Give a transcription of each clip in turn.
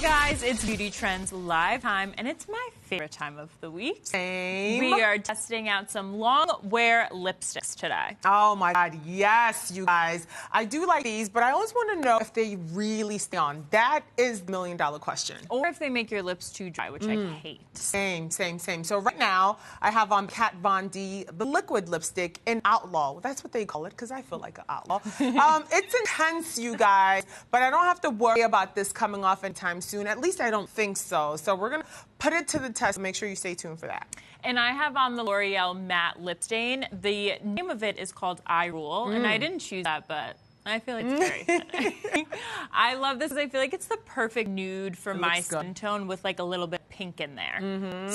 guys, it's Beauty Trends Live time, and it's my favorite time of the week. Same. We are testing out some long wear lipsticks today. Oh my God, yes, you guys. I do like these, but I always want to know if they really stay on. That is the million-dollar question. Or if they make your lips too dry, which I hate. Same. So right now, I have on Kat Von D, the liquid lipstick in Outlaw. That's what they call it, because I feel like an outlaw. It's intense, you guys, but I don't have to worry about this coming off anytime soon. At least I don't think so. So we're going to put it to the test. Make sure you stay tuned for that. And I have on the L'Oreal Matte Lip Stain. The name of it is called I Rule, and I didn't choose that, but I feel like it's very fitting. I love this because I feel like it's the perfect nude for my skin tone with like a little bit pink in there.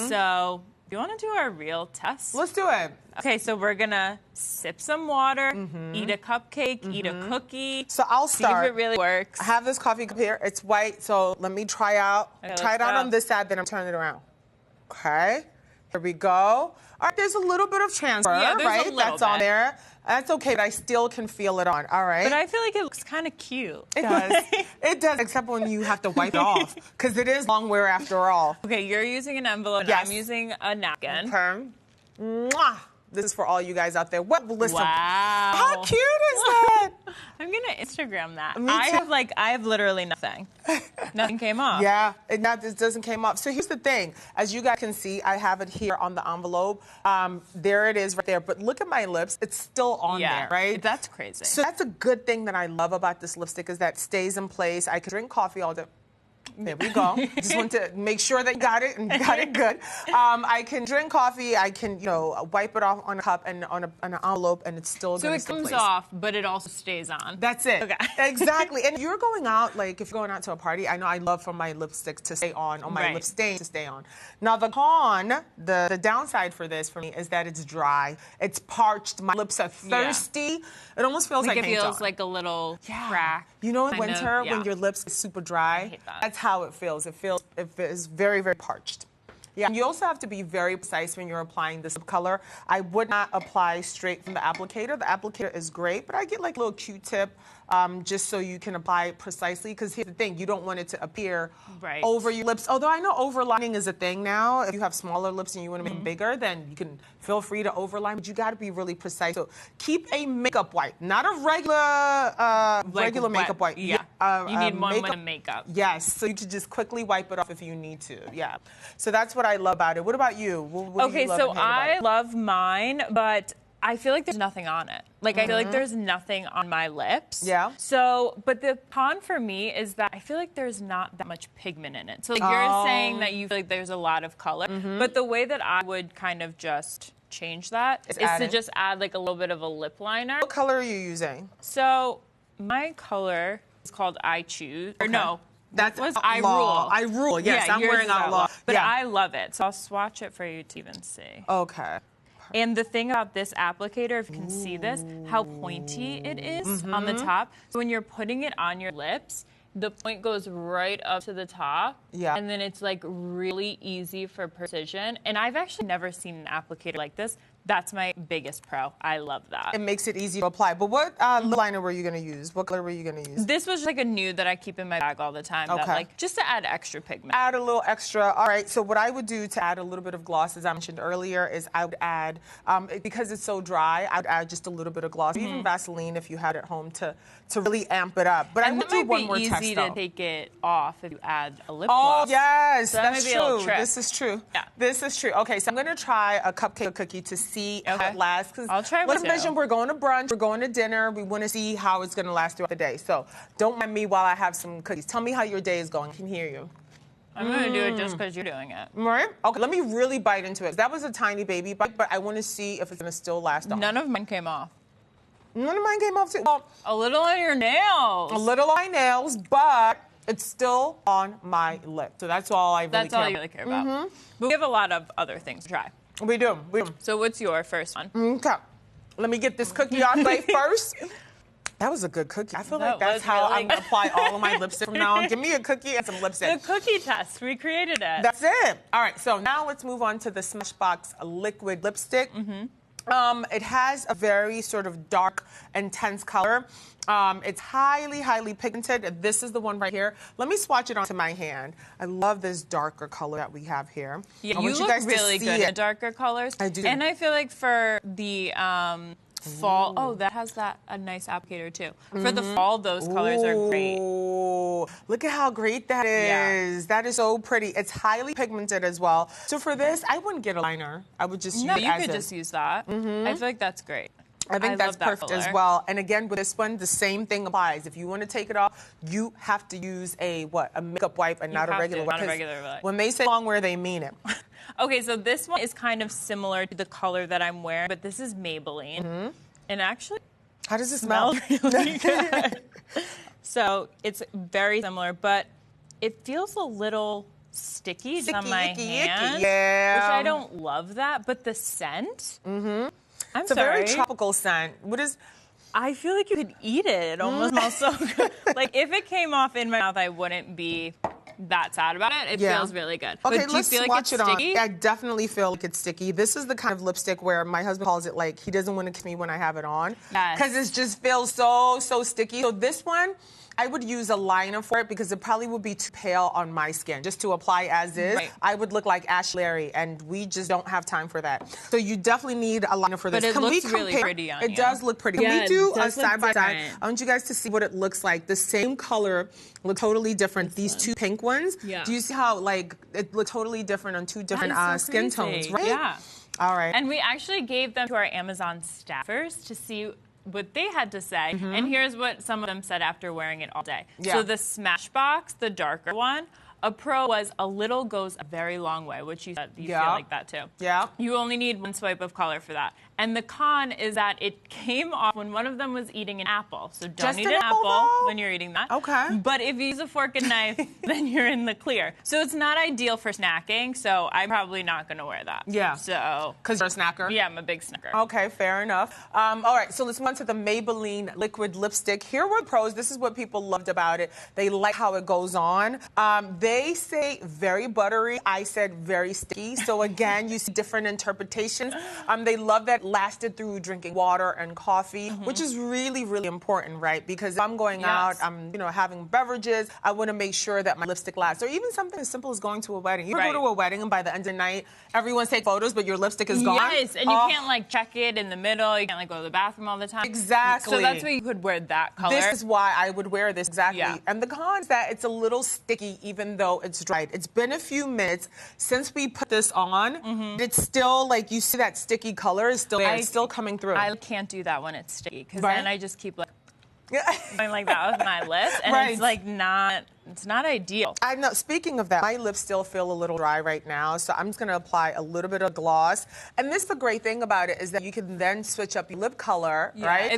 So, do you want to do our real test? Let's do it. Okay, so we're gonna sip some water, eat a cupcake, eat a cookie. So I'll start. See if it really works. I have this coffee cup here. It's white, so let me try it out on this side, then I'm turning it around. Okay, here we go. All right, there's a little bit of transfer, right? That's on there. That's okay, but I still can feel it on. All right. But I feel like it looks kind of cute. It does. It does, except when you have to wipe it off, because it is long wear after all. Okay, you're using an envelope, and I'm using a napkin. Okay. Mwah. This is for all you guys out there. Wow. How cute is that? I'm going to Instagram that. Me too. I have literally nothing. Nothing came off. Yeah, this doesn't came off. So here's the thing. As you guys can see, I have it here on the envelope. There it is right there. But look at my lips. It's still on there, right? That's crazy. So that's a good thing that I love about this lipstick is that it stays in place. I can drink coffee all day. There we go. Just want to make sure that you got it and got it good. I can drink coffee. I can, wipe it off on a cup and on an envelope, and it's still going to stay in place. So it comes off, but it also stays on. That's it. Okay. Exactly. And if you're going out, like if you're going out to a party, I know I love for my lipstick to stay on, or my lip stain to stay on. Now the con, the downside for this for me is that it's dry. It's parched. My lips are thirsty. Yeah. It almost feels like it feels like a little crack. You know, in winter when your lips are super dry, I hate that. That's how it feels. It feels very, very parched. Yeah. You also have to be very precise when you're applying this color. I would not apply straight from the applicator. The applicator is great, but I get like a little Q-tip just so you can apply it precisely. Because here's the thing, you don't want it to appear over your lips. Although I know overlining is a thing now. If you have smaller lips and you want to make them bigger, then you can feel free to overline, but you got to be really precise. So keep a makeup wipe, not a regular makeup wipe. Yeah. You need one with a makeup. Yes. So you can just quickly wipe it off if you need to. Yeah. So that's what I love about it. What about you? What do you love and hate about it? Love mine, but I feel like there's nothing on it. Like, I feel like there's nothing on my lips. Yeah. So, but the con for me is that I feel like there's not that much pigment in it. So, like, you're saying that you feel like there's a lot of color. But the way that I would kind of just change that is to just add, like, a little bit of a lip liner. What color are you using? So, my color is called I Choose. Or no. That's I Rule. I Rule, yes. I'm wearing Outlaw. But I love it. So I'll swatch it for you to even see. Okay. And the thing about this applicator, if you can see this, how pointy it is on the top. So when you're putting it on your lips, the point goes right up to the top. Yeah. And then it's like really easy for precision. And I've actually never seen an applicator like this. That's my biggest pro. I love that. It makes it easy to apply. But what lip liner were you going to use? What color were you going to use? This was just like a nude that I keep in my bag all the time. Okay. That, like, just to add extra pigment. Add a little extra. All right. So what I would do to add a little bit of gloss, as I mentioned earlier, is I would add, because it's so dry, I would add just a little bit of gloss, even Vaseline if you had it at home to really amp it up. But I would do one more test, though. It might be easy to take it off if you add a lip Oh, gloss. yes. So that's true. A little trick. This is true. Yeah. This is true. Okay, so I'm going to try a cupcake cookie to see how it lasts. I'll try one let's envision we're going to brunch, we're going to dinner. We want to see how it's going to last throughout the day. So don't mind me while I have some cookies. Tell me how your day is going. I can hear you. I'm going to do it just because you're doing it. Right? Okay, let me really bite into it. That was a tiny baby bite, but I want to see if it's going to still last on. None of mine came off. None of mine came off too. Well, a little on your nails. A little on my nails, but it's still on my lip. So that's all I really care about. That's all you really care about. But we have a lot of other things to try. We do. So what's your first one? Okay. Let me get this cookie on plate first. That was a good cookie. I feel like that's how I'm going to apply all of my lipstick from now on. Give me a cookie and some lipstick. The cookie test. We created it. That's it. All right. So now let's move on to the Smashbox liquid lipstick. It has a very sort of dark, intense color. It's highly, highly pigmented. This is the one right here. Let me swatch it onto my hand. I love this darker color that we have here. Yeah, you look really good in darker colors. I do. And I feel like for the fall, that has a nice applicator too. For the fall, those colors are great. Look at how great that is. Yeah. That is so pretty. It's highly pigmented as well. So for this, I wouldn't get a liner. I would just use it as you could just use that. I feel like that's great. I think that's perfect as well. And again, with this one, the same thing applies. If you want to take it off, you have to use a makeup wipe and not a regular wipe. Not a regular wipe. When they say long wear, they mean it. Okay, so this one is kind of similar to the color that I'm wearing, but this is Maybelline. And actually, how does it smell? Really good. So it's very similar, but it feels a little sticky on my hand. Yeah. Which I don't love that, but the scent. It's a very tropical scent. What is? I feel like you could eat it. It almost smells so good. Like if it came off in my mouth, I wouldn't be that sad about it. It feels really good. Okay, but do let's you feel swatch like it's sticky? on. I definitely feel like it's sticky. This is the kind of lipstick where my husband calls it like he doesn't want to kiss me when I have it on. Yes. Because it just feels so sticky. So this one, I would use a liner for it because it probably would be too pale on my skin. Just to apply as is, I would look like Ashley Larry, and we just don't have time for that. So you definitely need a liner for this. But it looks really pretty on you. It does look pretty. Can we do a side by side? I want you guys to see what it looks like. The same color looks totally different. These two pink ones. Yeah. Do you see how it looks totally different on two different skin tones, right? Yeah. All right. And we actually gave them to our Amazon staffers to see what they had to say. And here's what some of them said after wearing it all day. Yeah. So the Smashbox, the darker one, a pro was a little goes a very long way, which you said you feel like that too. Yeah. You only need one swipe of color for that. And the con is that it came off when one of them was eating an apple. So don't eat an apple when you're eating that. Okay. But if you use a fork and knife, then you're in the clear. So it's not ideal for snacking. So I'm probably not going to wear that. Yeah. So. Because you're a snacker? Yeah, I'm a big snacker. Okay, fair enough. All right, so let's move on to the Maybelline liquid lipstick. Here were the pros. This is what people loved about it. They like how it goes on. They say very buttery. I said very sticky. So again, you see different interpretations. They love that lasted through drinking water and coffee, which is really, really important, right? Because if I'm going out, I'm having beverages, I want to make sure that my lipstick lasts. Or even something as simple as going to a wedding. You go to a wedding and by the end of the night, everyone's taking photos, but your lipstick is gone. Yes, and you can't check it in the middle. You can't go to the bathroom all the time. Exactly. So that's why you could wear that color. This is why I would wear this, exactly. Yeah. And the con is that it's a little sticky even though it's dried. It's been a few minutes since we put this on. It's still you see that sticky color is still there. It's still coming through. I can't do that when it's sticky because then I just keep going like that with my lips, and it's not ideal. I know. Speaking of that, my lips still feel a little dry right now, so I'm just going to apply a little bit of gloss. And this, the great thing about it is that you can then switch up your lip color, right?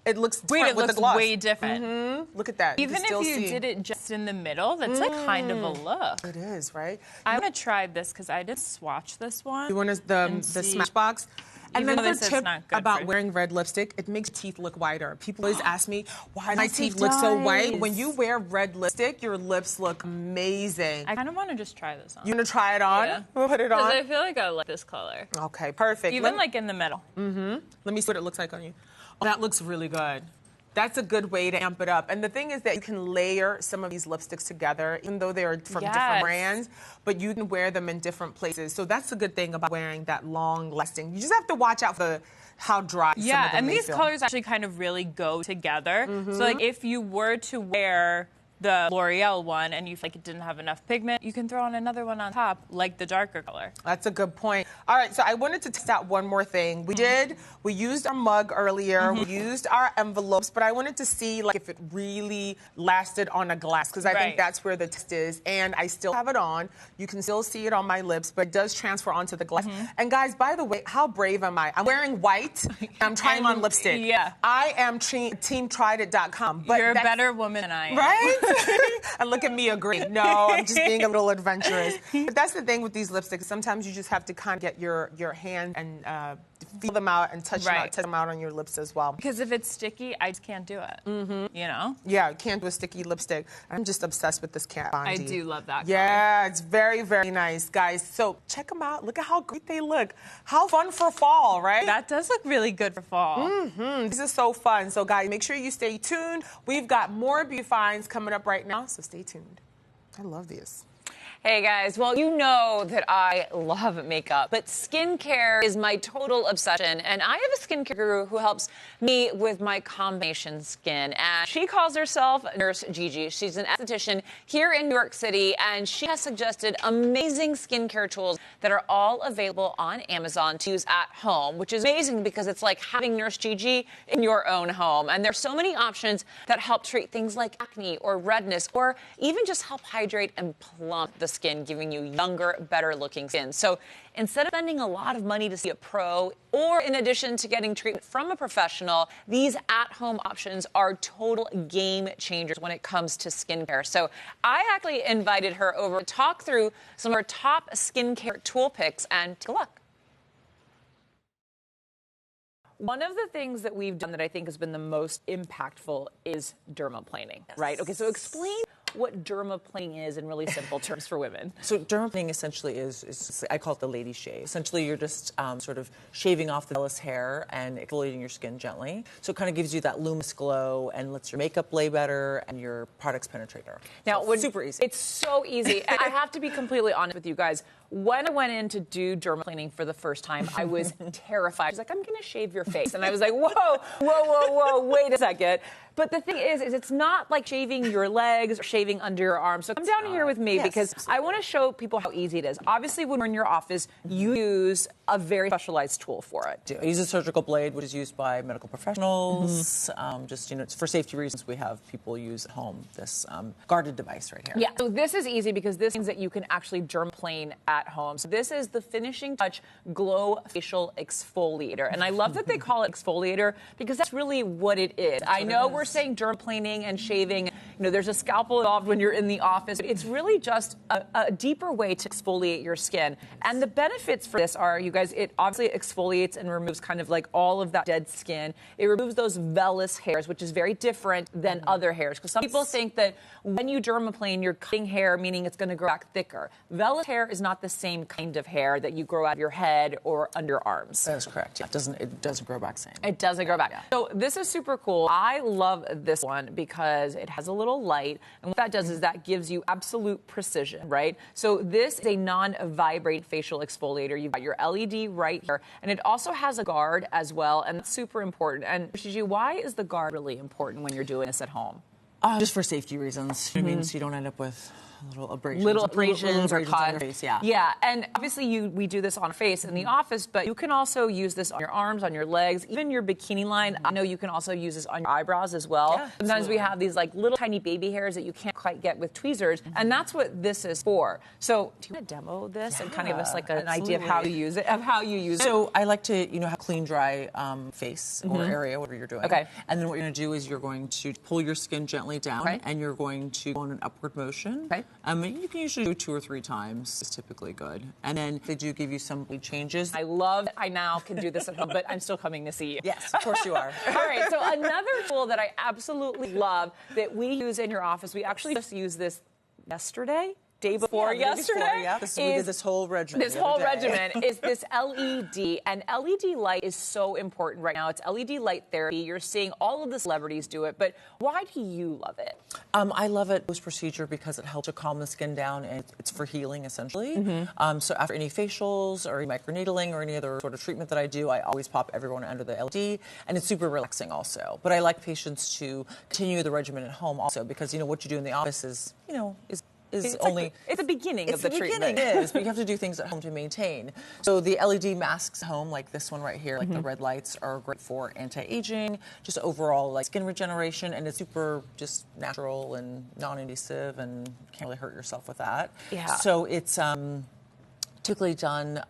It looks different with the gloss. Way different. Look at that. Even if you did it just in the middle, that's kind of a look. It is, right? I'm going to try this because I did swatch this one. You want the Smashbox? And then the tip about wearing red lipstick, it makes teeth look whiter. People always ask me, why my teeth look so white? When you wear red lipstick, your lips look amazing. I kind of want to just try this on. You want to try it on? Yeah. We'll put it on. Because I feel like I like this color. Okay, perfect. Even in the middle. Let me see what it looks like on you. Oh, that looks really good. That's a good way to amp it up. And the thing is that you can layer some of these lipsticks together, even though they are from different brands, but you can wear them in different places. So that's a good thing about wearing that long-lasting. You just have to watch out for how dry some of them and these feel. colors actually kind of really go together. So if you were to wear the L'Oreal one and you feel like it didn't have enough pigment, you can throw on another one on top, like the darker color. That's a good point. All right, so I wanted to test out one more thing. We used our mug earlier, we used our envelopes, but I wanted to see if it really lasted on a glass, because I think that's where the test is, and I still have it on. You can still see it on my lips, but it does transfer onto the glass. And guys, by the way, how brave am I? I'm wearing white, and I'm trying on lipstick. Yeah. I am teamtriedit.com. But you're a better woman than I am. Right? And look at me agree. No, I'm just being a little adventurous. But that's the thing with these lipsticks. Sometimes you just have to kind of get your hand and feel them out and touch them out on your lips as well. Because if it's sticky, I just can't do it. You know? Yeah, you can't do a sticky lipstick. I'm just obsessed with this Kat Von I D. do love that Yeah, color. it's very, very nice, guys. So check them out. Look at how great they look. How fun for fall, right? That does look really good for fall. This is so fun. So, guys, make sure you stay tuned. We've got more beauty finds coming up right now, so stay tuned. I love these. Hey guys, well, you know that I love makeup, but skincare is my total obsession, and I have a skincare guru who helps me with my combination skin, and she calls herself Nurse Gigi. She's an esthetician here in New York City, and she has suggested amazing skincare tools that are all available on Amazon to use at home, which is amazing because it's like having Nurse Gigi in your own home, and there's so many options that help treat things like acne or redness, or even just help hydrate and plump the skin, giving you younger, better looking skin. So instead of spending a lot of money to see a pro, or in addition to getting treatment from a professional, these at-home options are total game changers when it comes to skincare. So I actually invited her over to talk through some of her top skincare tool picks, and take a look. One of the things that we've done that I think has been the most impactful is dermaplaning, right? Okay, so explain what dermaplaning is in really simple terms for women. So dermaplaning essentially is I call it the lady shave. Essentially, you're just sort of shaving off the vellus hair and exfoliating your skin gently. So it kind of gives you that luminous glow and lets your makeup lay better and your products penetrate better. Now, so super easy. It's so easy. And I have to be completely honest with you guys. When I went in to do dermaplaning for the first time, I was terrified. I was like, I'm going to shave your face. And I was like, whoa, wait a second. But the thing is it's not like shaving your legs or shaving under your arms. So come down here with me because I want to show people how easy it is. Obviously, when we're in your office, you use a very specialized tool for it. I use a surgical blade, which is used by medical professionals. Just, it's for safety reasons, we have people use at home this guarded device right here. Yeah, so this is easy because this means that you can actually dermaplane at home. So this is the Finishing Touch Glow Facial Exfoliator. And I love that they call it exfoliator because that's really what it is. I know we're saying dermaplaning and shaving. There's a scalpel involved when you're in the office. It's really just a deeper way to exfoliate your skin. And the benefits for this are, you guys, it obviously exfoliates and removes kind of like all of that dead skin. It removes those vellus hairs, which is very different than other hairs. Because some people think that when you dermaplane, you're cutting hair, meaning it's going to grow back thicker. Vellus hair is not the same kind of hair that you grow out of your head or under arms. That is correct. Yeah. It doesn't grow back the same. It doesn't grow back. Yeah. So this is super cool. I love this one because it has a little light. And what that does is that gives you absolute precision, right? So this is a non-vibrate facial exfoliator. You've got your LED right here. And it also has a guard as well. And that's super important. And Gigi, why is the guard really important when you're doing this at home? Just for safety reasons. It means you don't end up with little abrasions. Little abrasions or on cut. your face, yeah. Yeah, and obviously we do this on our face in the office, but you can also use this on your arms, on your legs, even your bikini line. I know you can also use this on your eyebrows as well. Yeah, sometimes we have these like little tiny baby hairs that you can't quite get with tweezers, and that's what this is for. So do you want to demo this and kind of give us like an idea of how you use it, So I like to, have clean, dry face or area, whatever you're doing. Okay. And then what you're going to do is you're going to pull your skin gently down, Okay. and you're going to go in an upward motion. Okay. You can usually do 2 or 3 times. It's typically good. And then they do give you some changes. I love I now can do this at home, but I'm still coming to see you. Yes, of course you are. All right, so another tool that I absolutely love that we use in your office, we actually just used this day before yesterday. We did this whole regimen. This whole regimen is this LED, and LED light is so important right now. It's LED light therapy. You're seeing all of the celebrities do it, but why do you love it? I love it post-procedure because it helps to calm the skin down, and it's for healing, essentially. So after any facials or microneedling or any other sort of treatment that I do, I always pop everyone under the LED, and it's super relaxing also. But I like patients to continue the regimen at home also because, what you do in the office is It's the beginning of the treatment. It's the beginning, but you have to do things at home to maintain. So the LED masks at home, like this one right here, like the red lights, are great for anti-aging, just overall like skin regeneration, and it's super just natural and non-invasive, and you can't really hurt yourself with that. Yeah. So it's Typically done.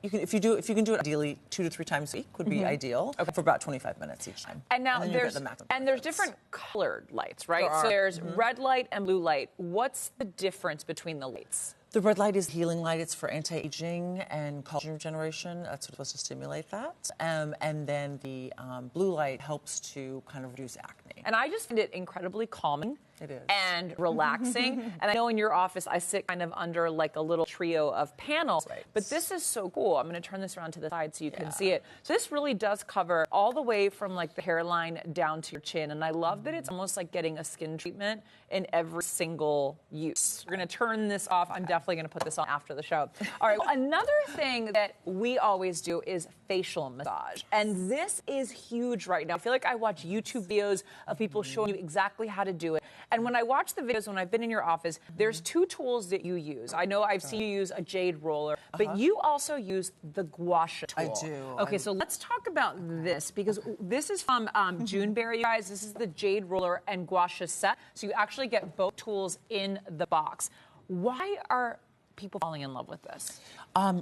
If you can do it ideally 2 to 3 times a week would be ideal. For about 25 minutes each time. And now then you get the maximum there's benefits. different colored lights, right? There So are. there's red light and blue light. What's the difference between the lights? The red light is healing light. It's for anti-aging and collagen regeneration. That's supposed to stimulate that. And then the blue light helps to kind of reduce acne. And I just find it incredibly calming. It is. And relaxing. And I know in your office, I sit kind of under like a little trio of panels. Right. But this is so cool. I'm going to turn this around to the side so you can see it. So this really does cover all the way from like the hairline down to your chin. And I love that it's almost like getting a skin treatment in every single use. We're going to turn this off. I'm definitely going to put this on after the show. All right. Another thing that we always do is facial massage. And this is huge right now. I feel like I watch YouTube videos of people showing you exactly how to do it. And when I watch the videos, when I've been in your office, there's 2 tools that you use. I know I've seen you use a jade roller, but you also use the gua sha tool. I do. Okay, so let's talk about this because this is from Juneberry, you guys. This is the jade roller and gua sha set. So you actually get both tools in the box. Why are people falling in love with this?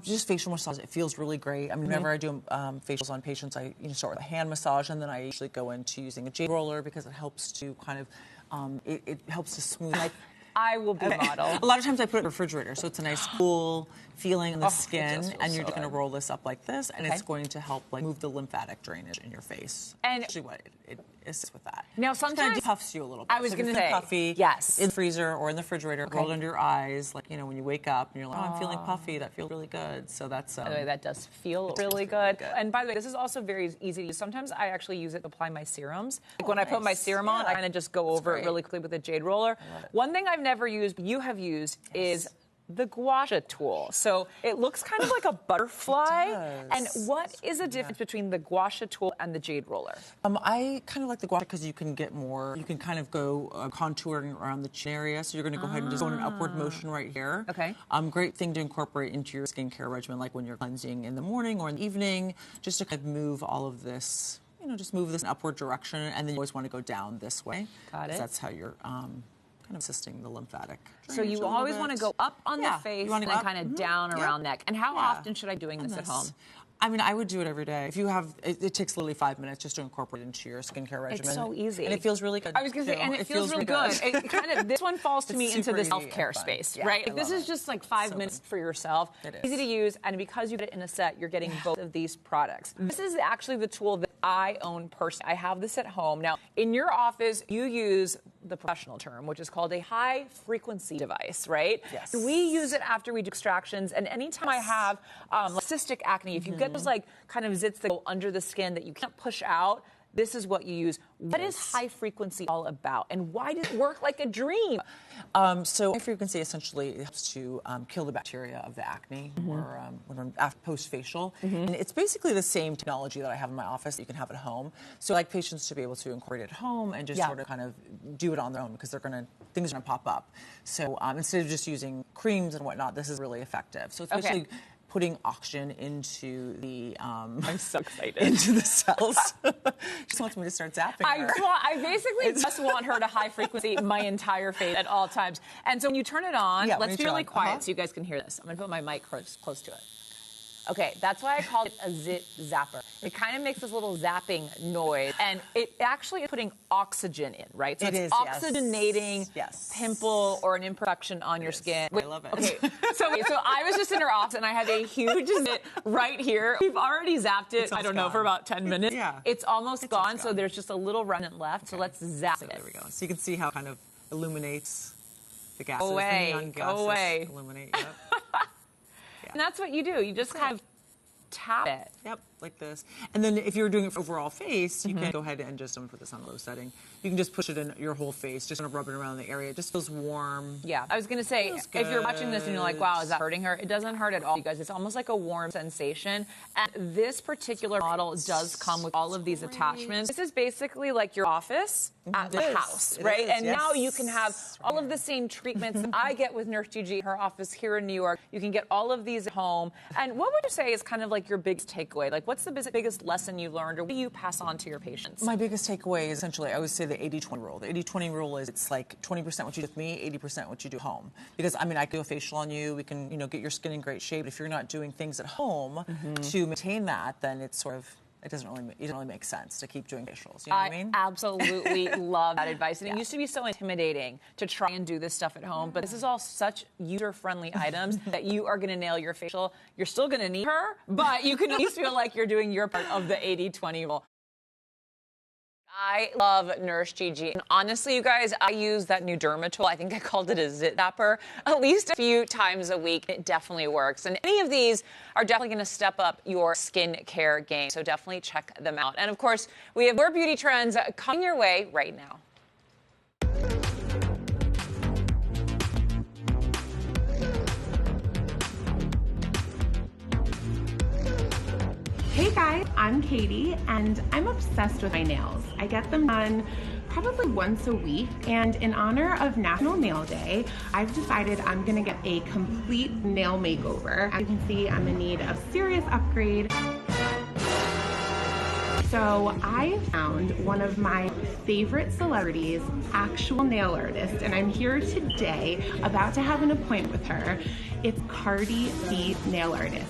Just facial massage. It feels really great. I mean, whenever I do facials on patients, I start with a hand massage, and then I usually go into using a jade roller because it helps to kind of it helps to smooth. I will be model. A lot of times I put it in the refrigerator, so it's a nice cool feeling in the skin, feels and you're so just going to good. roll this up like this, and it's going to help like move the lymphatic drainage in your face. And actually, what it assists with that. Now, It kind sometimes- of puffs you a little bit. I was So if you're gonna feeling say, puffy, yes. in the freezer or in the refrigerator, roll it under your eyes, like when you wake up and you're like, oh, I'm feeling puffy. That feels really good. So that's. By the way, that does feel really good. And by the way, this is also very easy to use. Sometimes I actually use it to apply my serums. Like when I put my nice. serum on, I kind of just go over it great. really quickly with a jade roller. One thing I've never used, but you have used, is the gua sha tool. So it looks kind of like a butterfly. It And does. what is the difference between the gua sha tool and the jade roller? I kind of like the gua sha because you can get more. You can kind of go contouring around the chin area. So you're going to go ahead and just go in an upward motion right here. Okay. Great thing to incorporate into your skincare regimen, like when you're cleansing in the morning or in the evening, just to kind of move all of this. Just move this in upward direction, and then you always want to go down this way. Got it. That's how you're kind of assisting the lymphatic. So drainage you a little always bit. want to go up on the Yeah, face you wanna and go then up. kind of down Yeah. around neck. And how Yeah. often should I be doing this at home? I mean, I would do it every day. If you have, it takes literally 5 minutes just to incorporate it into your skincare regimen. It's so easy. And it feels really good. I was going to say, too. and it feels really good. It kind of, this one falls to It's me into super the easy self-care and fun. space, Yeah, right? I Like, this love is it. just like 5 So minutes good. for yourself. It is. Easy to use, and because you get it in a set, you're getting both of these products. This is actually the tool that I own personally. I have this at home. Now, in your office, you use the professional term, which is called a high-frequency device, right? Yes. We use it after we do extractions, and anytime I have like cystic acne, if you get those like kind of zits that go under the skin that you can't push out, this is what you use. What is high frequency all about, and why does it work like a dream? So high frequency essentially helps to kill the bacteria of the acne or when I'm post facial, and it's basically the same technology that I have in my office that you can have at home. So I like patients to be able to incorporate it at home and just sort of kind of do it on their own because things are gonna pop up. So instead of just using creams and whatnot, this is really effective. So it's basically putting oxygen into the I'm so excited. into the cells. Just wants me to start zapping her. I basically just want her to high frequency my entire face at all times. And so when you turn it on, Yeah, when let's you be really turn- quiet so you guys can hear this. I'm going to put my mic close to it. Okay, that's why I call it a zit zapper. It kind of makes this little zapping noise, and it actually is putting oxygen in, right? So It it's is, yes. oxygenating Yes. pimple or an imperfection on your skin. I love it. Okay, so I was just in her office, and I have a huge zit right here. We've already zapped it, I don't know, gone. for about 10 minutes. Yeah. It's almost gone, so gone. there's just a little remnant left, so let's zap So it. there we go. So you can see how it kind of illuminates the gases. Go away, the neon go gases away. Illuminate. Yep. And that's what you do. You just kind of tap it. Yep, like this. And then if you're doing it for overall face, you can go ahead and just, I'm gonna put this on low setting. You can just push it in your whole face, just kind of rub it around the area. It just feels warm. Yeah, I was going to say, Feels if you're watching this and you're like, good. wow, is that hurting her? It doesn't hurt at all, you guys. It's almost like a warm sensation. And this particular model does come with all of these attachments. This is basically like your office at the It is. house, It right? is, And yes. now you can have all of the same treatments that I get with Nurse Gigi, her office here in New York. You can get all of these at home. And what would you say is kind of like your biggest takeaway? Like, What's the biggest lesson you learned, or what do you pass on to your patients? My biggest takeaway is essentially, I always say the 80-20 rule. The 80-20 rule is it's like 20% what you do with me, 80% what you do at home. Because, I mean, I can do a facial on you, we can, get your skin in great shape. If you're not doing things at home to maintain that, then it's sort of, it doesn't really make sense to keep doing facials. You know what I mean? Absolutely love that advice. And it used to be so intimidating to try and do this stuff at home, but this is all such user-friendly items that you are going to nail your facial. You're still going to need her, but you can at least feel like you're doing your part of the 80-20 rule. I love Nurse Gigi. And honestly, you guys, I use that new Dermatol. I think I called it a zit zapper at least a few times a week. It definitely works. And any of these are definitely going to step up your skincare game. So definitely check them out. And of course, we have more beauty trends coming your way right now. Hey guys, I'm Katie and I'm obsessed with my nails. I get them done probably once a week, and in honor of National Nail Day, I've decided I'm gonna get a complete nail makeover. As you can see, I'm in need of serious upgrade. So I found one of my favorite celebrities, actual nail artist, and I'm here today about to have an appointment with her. It's Cardi B Nail Artist.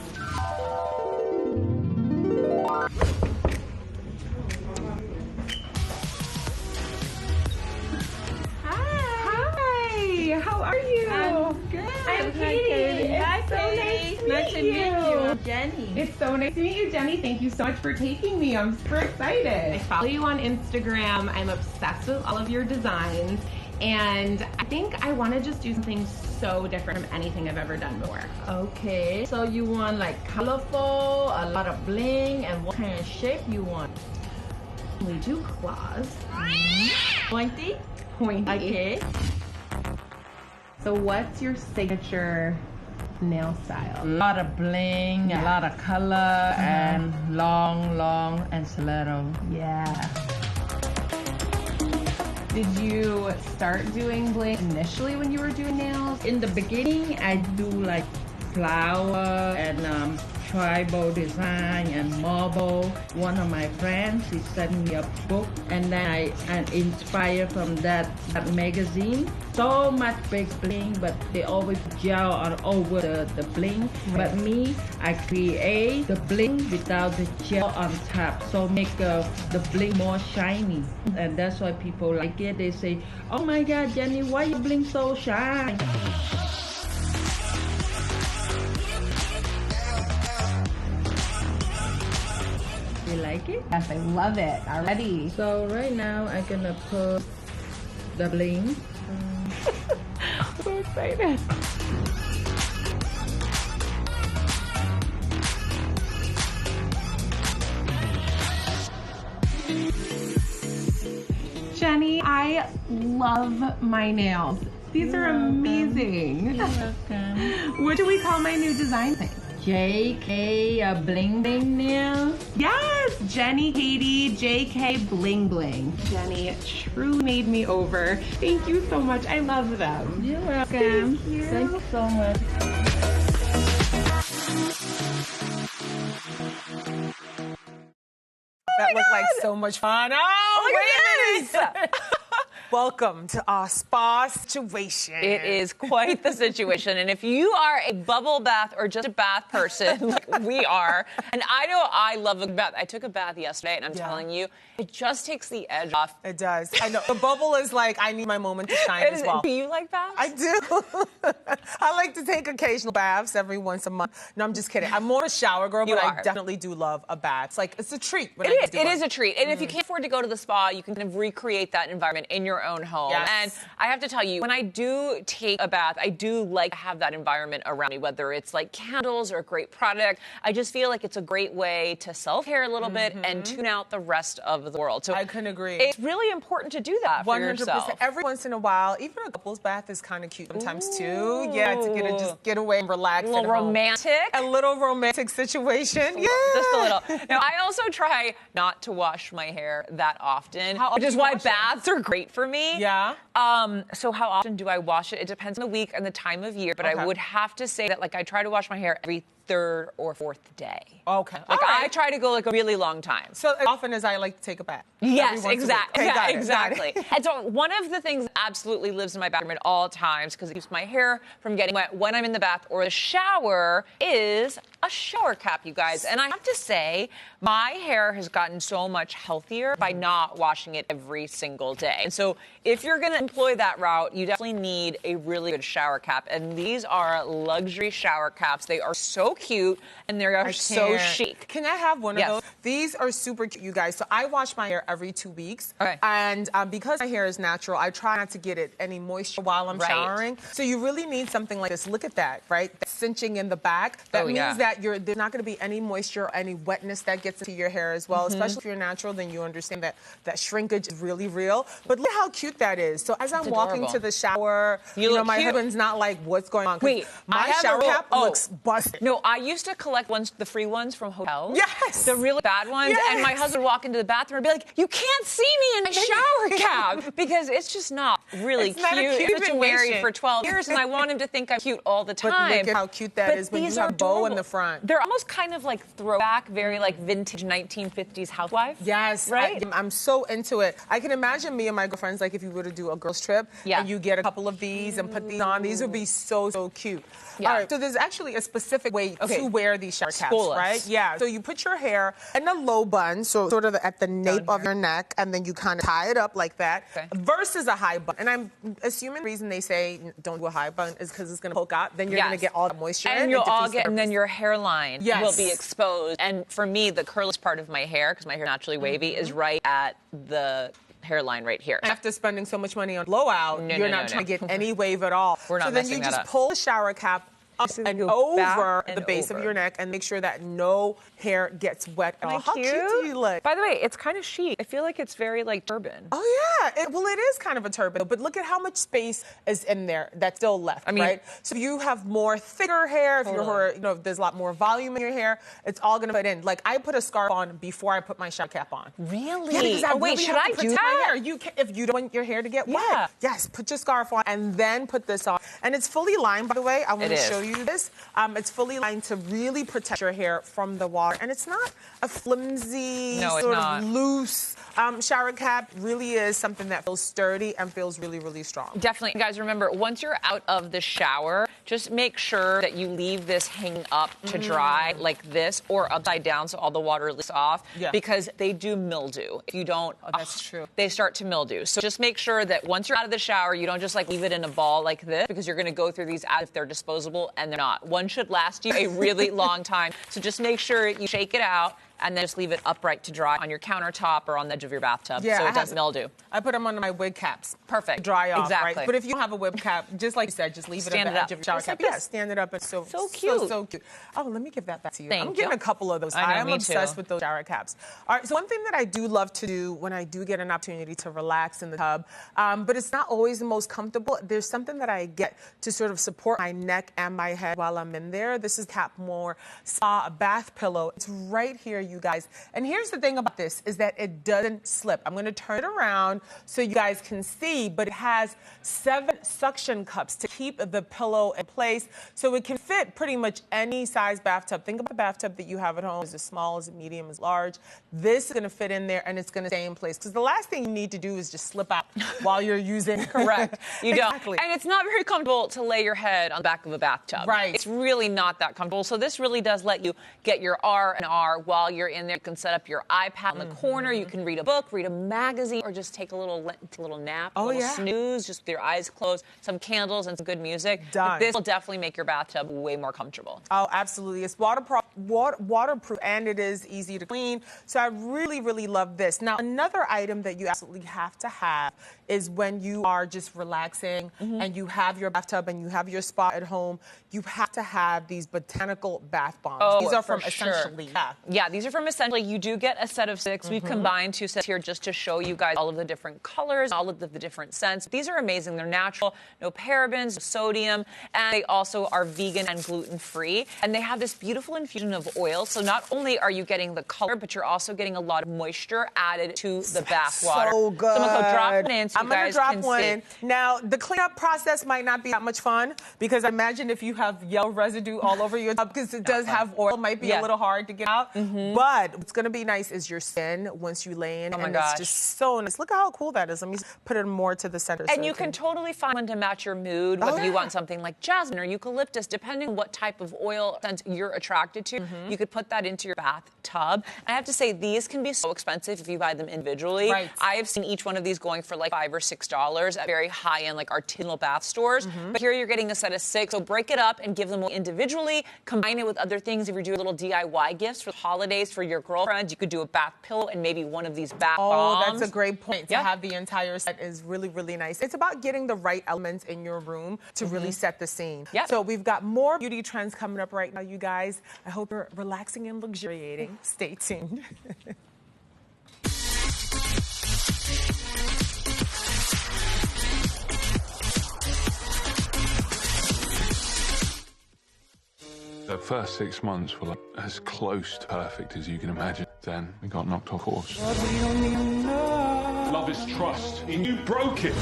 Hi, how are you? I'm good. I'm Katie. Hi, Katie. so nice to meet you. Jenny. It's so nice to meet you, Jenny. Thank you so much for taking me. I'm super excited. I follow you on Instagram. I'm obsessed with all of your designs. And I think I want to just do something so different from anything I've ever done before. Okay, so you want like colorful, a lot of bling, and what kind of shape you want? We do claws. Pointy? Pointy. Okay. So what's your signature nail style? A lot of bling, a lot of color, and long and stiletto. Yeah. Did you start doing bling initially when you were doing nails? In the beginning, I do like flower and tribal design and marble. One of my friends, he sent me a book, and then I inspired from that magazine. So much big bling, but they always gel on over the bling. Right. But me, I create the bling without the gel on top, so make the bling more shiny. And that's why people like it. They say, "Oh my God, Jenny, why you bling so shiny?" You like it? Yes, I love it already. So right now I'm gonna put the bling. So excited. Jenny, I love my nails. These are amazing. You're welcome. What do we call my new design thing? JK bling bling nail. Yes, Jenny Katie JK Bling Bling. Jenny truly made me over. Thank you so much. I love them. You're welcome. Thank you. Thank you so much. That looked like so much fun. Oh, wait a minute. Welcome to our spa situation. It is quite the situation. And if you are a bubble bath or just a bath person, like we are, and I know I love a bath. I took a bath yesterday, and I'm telling you, it just takes the edge off. It does. I know. The bubble is like, I need my moment to shine as well. Do you like baths? I do. I like to take occasional baths every once a month. No, I'm just kidding. I'm more a shower girl, but I definitely do love a bath. It's like, it's a treat. It is a treat. And if you can't afford to go to the spa, you can kind of recreate that environment in your own home. Yes. And I have to tell you, when I do take a bath, I do like to have that environment around me, whether it's like candles or a great product. I just feel like it's a great way to self-care a little bit and tune out the rest of the world. So I couldn't agree. It's really important to do that for 100%. yourself. Every once in a while, even a couple's bath is kind of cute sometimes too. Yeah, to just get away and relax. A little romantic. A little romantic situation. Yeah. Just a little. Now, I also try not to wash my hair that often, which is do you why wash it? baths are great for me. Yeah. So how often do I wash it? It depends on the week and the time of year, but I would have to say that like I try to wash my hair every third or fourth day. Okay. Like All right. I try to go like a really long time. So as often as I like to take a bath. Yes, Every once a week. exactly. Okay, got it, Exactly. And so one of the things that absolutely lives in my bathroom at all times, because it keeps my hair from getting wet when I'm in the bath or the shower, is a shower cap, you guys. And I have to say, my hair has gotten so much healthier by not washing it every single day. And so if you're going to employ that route, you definitely need a really good shower cap. And these are luxury shower caps. They are so cute and they are so chic. Can I have one Yes. of those? These are super cute, you guys. So I wash my hair every 2 weeks. Okay. And because my hair is natural, I try not to get it any moisture while I'm Right. showering. So you really need something like this. Look at that, right? That's cinching in the back. That means that there's not going to be any moisture or any wetness that gets into your hair as well. Especially if you're natural, then you understand that shrinkage is really real. But look how cute that is. So as I'm walking to the shower, you know, my husband's not like, what's going on? Wait, my shower cap looks busted. No, I used to collect the free ones from hotels. Yes. The really bad ones. Yes. And my husband would walk into the bathroom and be like, you can't see me in my shower cap. Because it's just not really It's cute. not a cute He's been married situation. for 12 years and I want him to think I'm cute all the time. But look at how cute that is when you these have are bow in adorable. the front. They're almost kind of like throwback, very like vintage 1950s housewife. Yes, Right? I'm so into it. I can imagine me and my girlfriends, like if you were to do a girls trip and you get a couple of these and put these on, these would be so cute. Yeah. All right, so there's actually a specific way to wear these shower caps, School us. right? Yeah, so you put your hair in a low bun, so sort of at the nape of your neck, and then you kind of tie it up like that, versus a high bun. And I'm assuming the reason they say don't do a high bun is because it's going to poke out, then you're going to get all the moisture in. And you'll It all defeats the get, and then purpose. your hairline Yes. will be exposed. And for me, the curliest part of my hair, because my hair is naturally wavy, is right at the hairline right here. After spending so much money on blowout, you're not trying to get any wave at all. We're not so then messing you that just up. pull the shower cap up and go back over and the base over. of your neck and make sure that no hair gets wet at all. How cute do you look? By the way, it's kind of chic. I feel like it's very like turban. Oh yeah, well it is kind of a turban, but look at how much space is in there that's still left, right? So you have more thicker hair, if you're, if there's a lot more volume in your hair, it's all gonna fit in. Like I put a scarf on before I put my shower cap on. Really? Yeah, because I really should have I to do protect that? my hair. You can, if you don't want your hair to get wet, yes, put your scarf on and then put this on. And it's fully lined, by the way. I want to show you this. It's fully lined to really protect your hair from the water, and it's not a flimsy, sort of loose shower cap. Really is something that feels sturdy and feels really strong. Definitely. Guys, remember, once you're out of the shower, just make sure that you leave this hanging up to dry like this or upside down so all the water leaks off because they do mildew. If you don't, that's true. They start to mildew. So just make sure that once you're out of the shower, you don't just like leave it in a ball like this because you're going to go through these as if they're disposable and they're not. One should last you a really long time. So just make sure you shake it out and then just leave it upright to dry on your countertop or on the edge of your bathtub so it doesn't mildew. I put them on my wig caps. Perfect. Dry off, Exactly. right? But if you don't have a wig cap, just like you said, just leave it at the edge of your shower cap. Yeah, stand it up. It's so cute. So cute. Oh, let me give that back to you. Thank I'm getting you. a couple of those. I know, I'm me obsessed too. with those shower caps. All right, so one thing that I do love to do when I do get an opportunity to relax in the tub, but it's not always the most comfortable, there's something that I get to sort of support my neck and my head while I'm in there. This is Capmore Spa bath pillow. It's right here, you guys. And here's the thing about this is that it doesn't slip. I'm going to turn it around so you guys can see, but it has 7 suction cups to keep the pillow in place so it can fit pretty much any size bathtub. Think about the bathtub that you have at home. Is it small, is it medium, is it large? This is going to fit in there and it's going to stay in place because the last thing you need to do is just slip out while you're using it. Correct. You don't. Exactly. And it's not very comfortable to lay your head on the back of a bathtub. Right. It's really not that comfortable. So this really does let you get your R&R while you're in there. You can set up your iPad in the corner. You can read a book, read a magazine, or just take a little nap, a little snooze, just with your eyes closed, some candles and some good music. Done. This will definitely make your bathtub way more comfortable. Oh, absolutely. It's waterproof and it is easy to clean. So I really love this. Now, another item that you absolutely have to have is when you are just relaxing and you have your bathtub and you have your spa at home, you have to have these botanical bath bombs. Oh, these are for from sure. Essentially. Yeah, these These are from Essentially. You do get a set of 6. We've combined 2 sets here just to show you guys all of the different colors, all of the different scents. These are amazing. They're natural, no parabens, no sodium, and they also are vegan and gluten-free. And they have this beautiful infusion of oil. So not only are you getting the color, but you're also getting a lot of moisture added to the bath water. So good. So Makho, drop one in so I'm you going to guys drop can one see. in. Now, the cleanup process might not be that much fun because imagine if you have yellow residue all over your tub because it does have oil. It might be a little hard to get out. But what's going to be nice is your skin once you lay in. Oh my and gosh. it's just so nice. Look how cool that is. Let me put it more to the center. And you can totally find one to match your mood, whether you want something like jasmine or eucalyptus, depending on what type of oil scent you're attracted to. You could put that into your bathtub. I have to say, these can be so expensive if you buy them individually. Right. I have seen each one of these going for like $5 or $6 at very high-end, like artisanal bath stores. But here you're getting a set of 6. So break it up and give them individually. Combine it with other things. If you're doing little DIY gifts for the holidays for your girlfriend, you could do a bath pillow and maybe one of these bath bombs. Oh, that's a great point. To have the entire set is really, really nice. It's about getting the right elements in your room to really set the scene. Yep. So we've got more beauty trends coming up right now, you guys. I hope you're relaxing and luxuriating. Stay tuned. The first 6 months were like as close to perfect as you can imagine. Then we got knocked off course. Love is trust, and you broke it.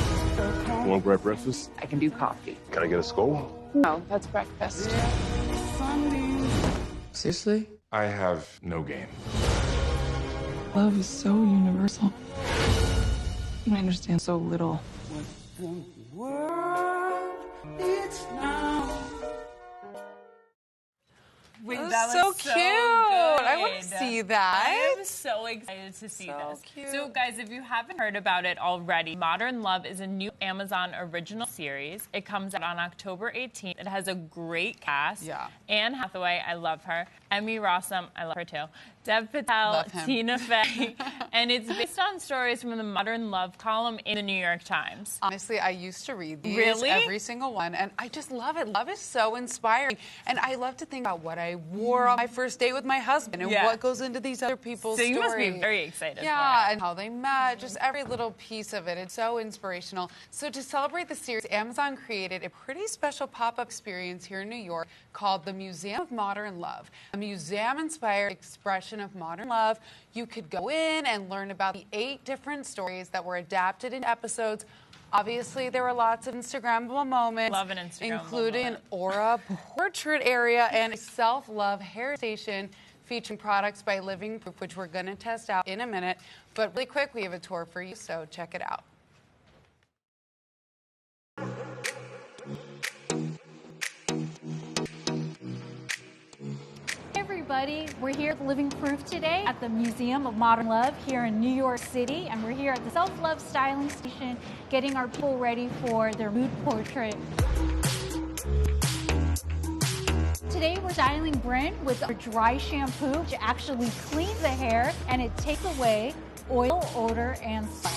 Want to grab breakfast? I can do coffee. Can I get a skull? No, that's breakfast. Seriously? I have no game. Love is so universal. I understand so little. That so was cute. good. I want to see that. I am so excited to see this. Cute. So, guys, if you haven't heard about it already, Modern Love is a new Amazon original series. It comes out on October 18th. It has a great cast. Yeah. Anne Hathaway, I love her. Emmy Rossum, I love her too. Dev Patel, Love him. Tina Fey. And it's based on stories from the Modern Love column in the New York Times. Honestly, I used to read these, Really? every single one, and I just love it. Love is so inspiring, and I love to think about what I wore on my first date with my husband and Yeah. what goes into these other people's So you stories. must be very excited Yeah, for it. and how they met, just every little piece of it. It's so inspirational. So to celebrate the series, Amazon created a pretty special pop-up experience here in New York called the Museum of Modern Love, a museum-inspired expression of modern love. You could go in and learn about the 8 different stories that were adapted in episodes. Obviously, there were lots of Instagrammable moments. Love an Instagrammable including moment. an aura portrait area and a self-love hair station featuring products by Living Proof, which we're going to test out in a minute. But really quick, we have a tour for you, so check it out. Hey everybody, we're here at Living Proof today at the Museum of Modern Love here in New York City, and we're here at the Self-Love Styling Station getting our people ready for their mood portrait. Today we're styling Bryn with our dry shampoo, which actually cleans the hair and it takes away oil, odor, and sweat.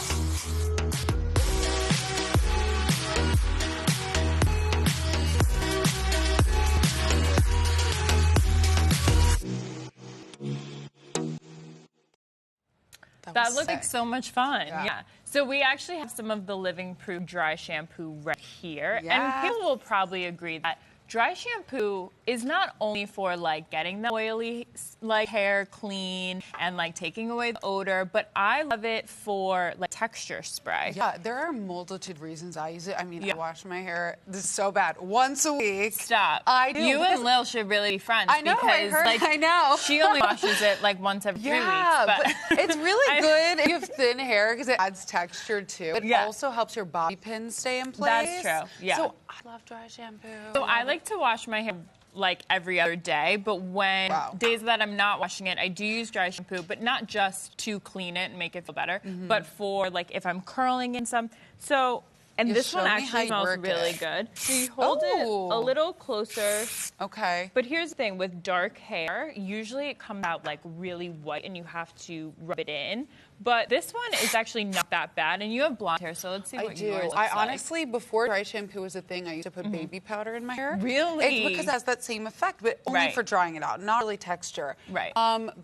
That looks like so much fun. Yeah. So we actually have some of the Living Proof dry shampoo right here. Yes. And people will probably agree that dry shampoo is not only for like getting the oily like hair clean and like taking away the odor, but I love it for like texture spray. Yeah, there are a multitude of reasons I use it. I mean, I wash my hair, this is so bad, once a week. Stop. I do. You because- and Lil should really be friends. I know, I because, heard, like, I know. She only washes it like once every 3 weeks. but it's really good if you have thin hair because it adds texture too. It Yeah. also helps your bobby pins stay in place. That's true, yeah. So I love dry shampoo. So I like to wash my hair like every other day, but when days that I'm not washing it, I do use dry shampoo, but not just to clean it and make it feel better, but for like if I'm curling in some. So, and You this show one me how actually you smells work really it. good. So you hold it a little closer. Okay. But here's the thing, with dark hair, usually it comes out like really white and you have to rub it in. But this one is actually not that bad, and you have blonde hair, so let's see what yours looks like. Honestly, before dry shampoo was a thing, I used to put baby powder in my hair. Really? It's because it has that same effect, but only for drying it out, not really texture. Right.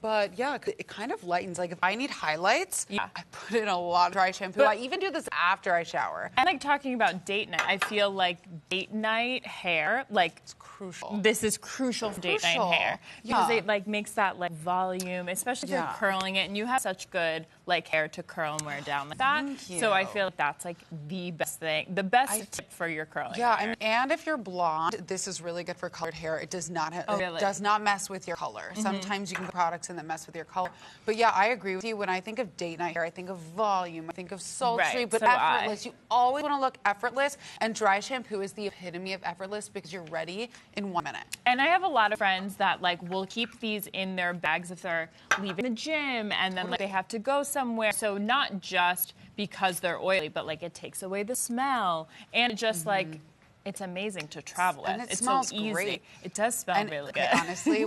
But yeah, it kind of lightens. Like if I need highlights, I put in a lot of dry shampoo. I even do this after I shower. And like talking about date night, I feel like date night hair, like it's crucial. This is crucial for date night hair because it like makes that like volume, especially if you're curling it, and you have such good like hair to curl and wear down like that. So I feel like that's like the best thing, the best tip for your curling hair. And if you're blonde, this is really good for colored hair. It does not it does not mess with your color. Sometimes you can put products in that mess with your color. But yeah, I agree with you. When I think of date night hair, I think of volume, I think of sultry, but effortless. You always want to look effortless, and dry shampoo is the epitome of effortless because you're ready in 1 minute. And I have a lot of friends that like will keep these in their bags if they're leaving the gym and then like they have to go somewhere. So not just because they're oily, but like it takes away the smell and just like it's amazing to travel with. And it it's smells so easy. great. It does smell really good. Honestly,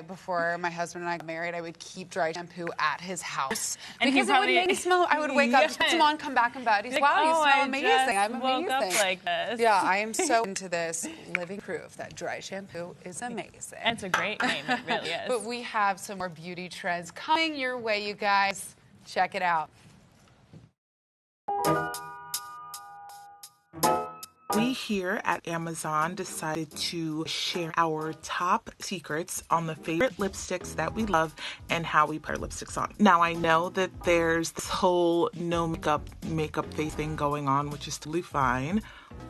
before my husband and I got married, I would keep dry shampoo at his house and because it would make me smell. I would wake up, come on, come back in bed. He's like, wow, you smell amazing. I'm amazing. Woke up like this. Yeah, I am so into this. Living proof that dry shampoo is amazing. And it's a great name. It really is. But we have some more beauty trends coming your way, you guys. Check it out. We here at Amazon decided to share our top secrets on the favorite lipsticks that we love and how we put our lipsticks on. Now, I know that there's this whole no makeup face thing going on, which is totally fine.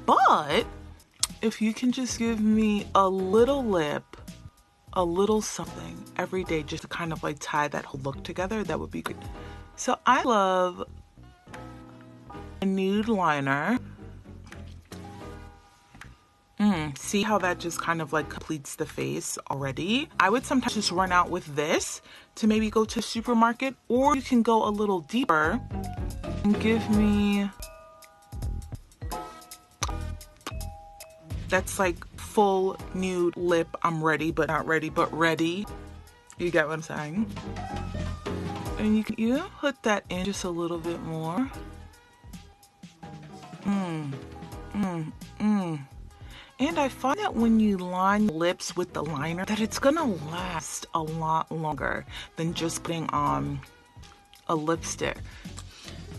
But if you can just give me a little lip, a little something every day just to kind of like tie that whole look together, that would be great. So I love a nude liner. See how that just kind of like completes the face already? I would sometimes just run out with this to maybe go to the supermarket, or you can go a little deeper and give me, that's like full nude lip. I'm ready, but not ready, but ready. You get what I'm saying? And you can put that in just a little bit more. And I find that when you line lips with the liner, that it's gonna last a lot longer than just putting on a lipstick.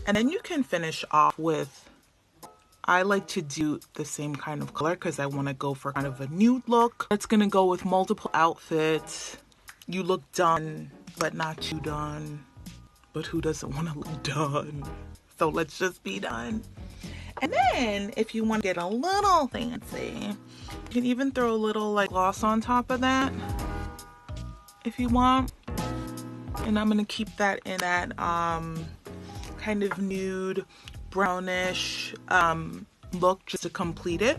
And then you can finish off with, I like to do the same kind of color because I want to go for kind of a nude look. It's gonna go with multiple outfits. You look done, but not too done. But who doesn't want to look done? So let's just be done. And then, if you want to get a little fancy, you can even throw a little like gloss on top of that, if you want. And I'm gonna keep that in that kind of nude, brownish look just to complete it.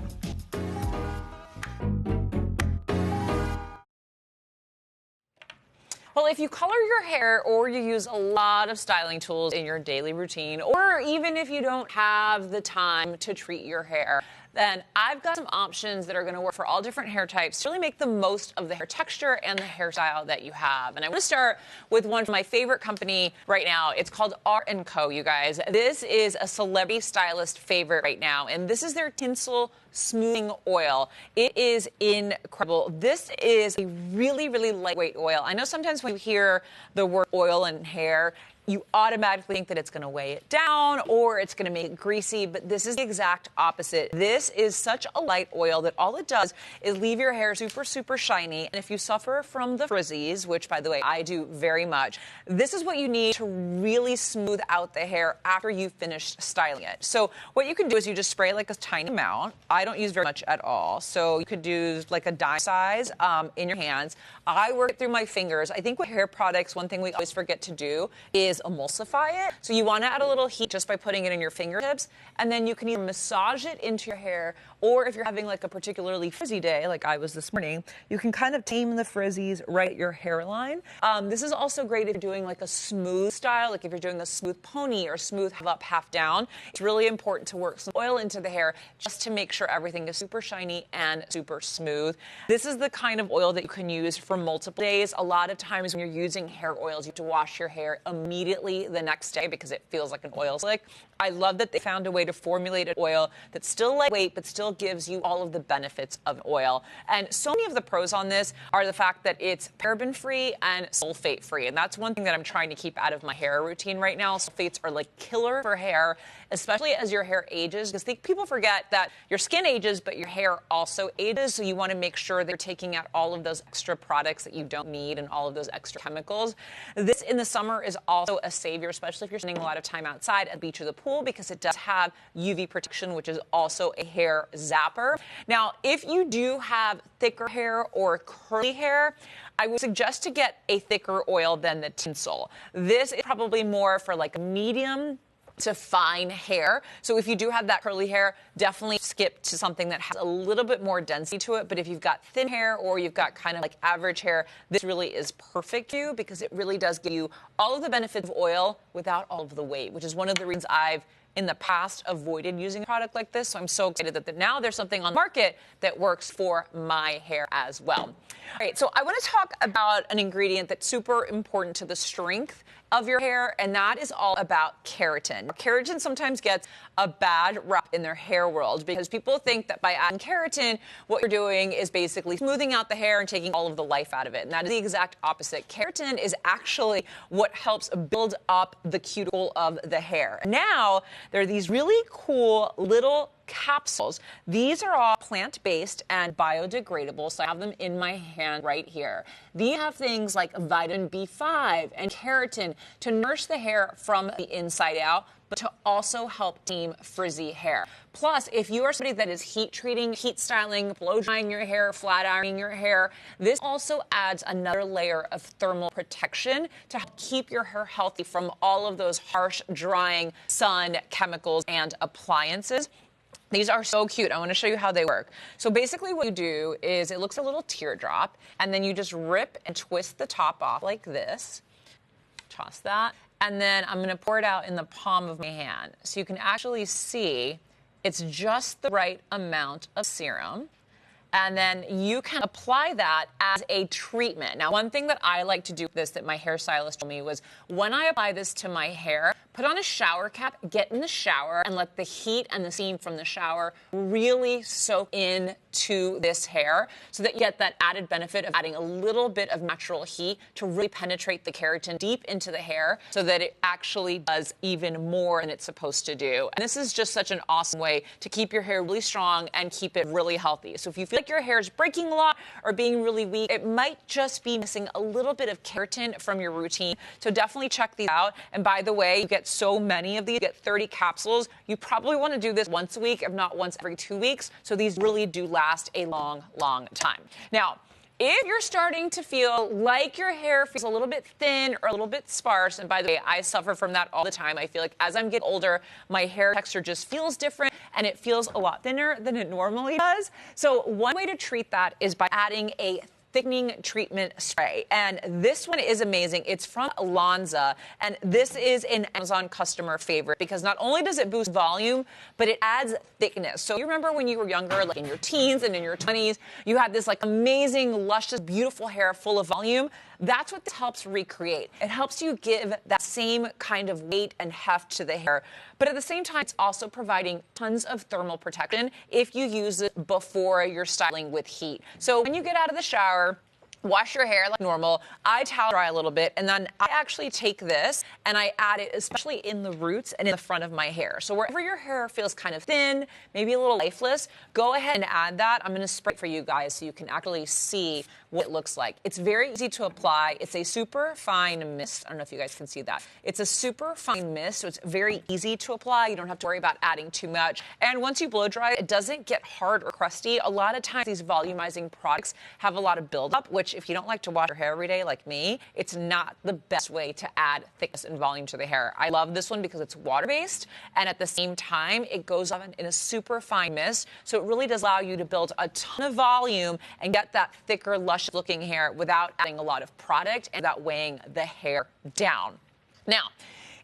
Well, if you color your hair or you use a lot of styling tools in your daily routine, or even if you don't have the time to treat your hair, then I've got some options that are going to work for all different hair types to really make the most of the hair texture and the hairstyle that you have. And I want to start with one from my favorite company right now. It's called R&Co, you guys. This is a celebrity stylist favorite right now, and this is their Tinsel Smoothing Oil. It is incredible. This is a really, really lightweight oil. I know sometimes when you hear the word oil and hair, you automatically think that it's going to weigh it down or it's going to make it greasy, but this is the exact opposite. This is such a light oil that all it does is leave your hair super, super shiny. And if you suffer from the frizzies, which, by the way, I do very much, this is what you need to really smooth out the hair after you've finished styling it. So what you can do is you just spray like a tiny amount. I don't use very much at all. So you could do like a dime size in your hands. I work it through my fingers. I think with hair products, one thing we always forget to do is emulsify it. So you want to add a little heat just by putting it in your fingertips, and then you can either massage it into your hair, or if you're having like a particularly frizzy day, like I was this morning, you can kind of tame the frizzies right at your hairline. This is also great if you're doing like a smooth style, like if you're doing a smooth pony or smooth half up, half down. It's really important to work some oil into the hair just to make sure everything is super shiny and super smooth. This is the kind of oil that you can use for multiple days. A lot of times when you're using hair oils, you have to wash your hair immediately immediately the next day because it feels like an oil slick. I love that they found a way to formulate an oil that's still lightweight but still gives you all of the benefits of oil. And so many of the pros on this are the fact that it's paraben-free and sulfate-free. And that's one thing that I'm trying to keep out of my hair routine right now. Sulfates are like killer for hair, especially as your hair ages, because people forget that your skin ages, but your hair also ages. So you want to make sure that you're taking out all of those extra products that you don't need and all of those extra chemicals. This in the summer is also a savior, especially if you're spending a lot of time outside at the beach or the pool, because it does have UV protection, which is also a hair zapper. Now, if you do have thicker hair or curly hair, I would suggest to get a thicker oil than the tinsel. This is probably more for like medium to fine hair. So if you do have that curly hair, definitely skip to something that has a little bit more density to it. But if you've got thin hair or you've got kind of like average hair, this really is perfect for you because it really does give you all of the benefits of oil without all of the weight, which is one of the reasons I've in the past avoided using a product like this. So I'm so excited that now there's something on the market that works for my hair as well. All right, so I want to talk about an ingredient that's super important to the strength of your hair, and that is all about keratin. Keratin sometimes gets a bad rap in their hair world because people think that by adding keratin, what you're doing is basically smoothing out the hair and taking all of the life out of it. And that is the exact opposite. Keratin is actually what helps build up the cuticle of the hair. Now, there are these really cool little capsules. These are all plant-based and biodegradable, so I have them in my hand right here. These have things like vitamin B5 and keratin to nourish the hair from the inside out, but to also help tame frizzy hair. Plus, if you are somebody that is heat treating, heat styling, blow drying your hair, flat ironing your hair, this also adds another layer of thermal protection to help keep your hair healthy from all of those harsh, drying sun chemicals and appliances. These are so cute. I want to show you how they work. So basically what you do is it looks a little teardrop, and then you just rip and twist the top off like this. Toss that. And then I'm going to pour it out in the palm of my hand. So you can actually see it's just the right amount of serum. And then you can apply that as a treatment. Now, one thing that I like to do with this that my hairstylist told me was when I apply this to my hair, put on a shower cap, get in the shower, and let the heat and the steam from the shower really soak into this hair so that you get that added benefit of adding a little bit of natural heat to really penetrate the keratin deep into the hair so that it actually does even more than it's supposed to do. And this is just such an awesome way to keep your hair really strong and keep it really healthy. So if you feel like your hair is breaking a lot or being really weak, it might just be missing a little bit of keratin from your routine. So definitely check these out. And by the way, you get so many of these, you get 30 capsules. You probably want to do this once a week, if not once every 2 weeks. So these really do last a long, long time. Now, if you're starting to feel like your hair feels a little bit thin or a little bit sparse, and by the way, I suffer from that all the time. I feel like as I'm getting older, my hair texture just feels different and it feels a lot thinner than it normally does. So one way to treat that is by adding a thickening treatment spray. And this one is amazing. It's from Lanza, and this is an Amazon customer favorite because not only does it boost volume, but it adds thickness. So you remember when you were younger, like in your teens and in your 20s, you had this like amazing, luscious, beautiful hair full of volume. That's what this helps recreate. It helps you give that same kind of weight and heft to the hair. But at the same time, it's also providing tons of thermal protection if you use it before you're styling with heat. So when you get out of the shower, wash your hair like normal. I towel dry a little bit, and then I actually take this and I add it, especially in the roots and in the front of my hair. So wherever your hair feels kind of thin, maybe a little lifeless, go ahead and add that. I'm going to spray it for you guys so you can actually see what it looks like. It's very easy to apply. It's a super fine mist. I don't know if you guys can see that. It's a super fine mist, so it's very easy to apply. You don't have to worry about adding too much. And once you blow dry, it doesn't get hard or crusty. A lot of times these volumizing products have a lot of buildup, which if you don't like to wash your hair every day like me, it's not the best way to add thickness and volume to the hair. I love this one because it's water-based, and at the same time, it goes on in a super fine mist, so it really does allow you to build a ton of volume and get that thicker, lush-looking hair without adding a lot of product and without weighing the hair down. Now,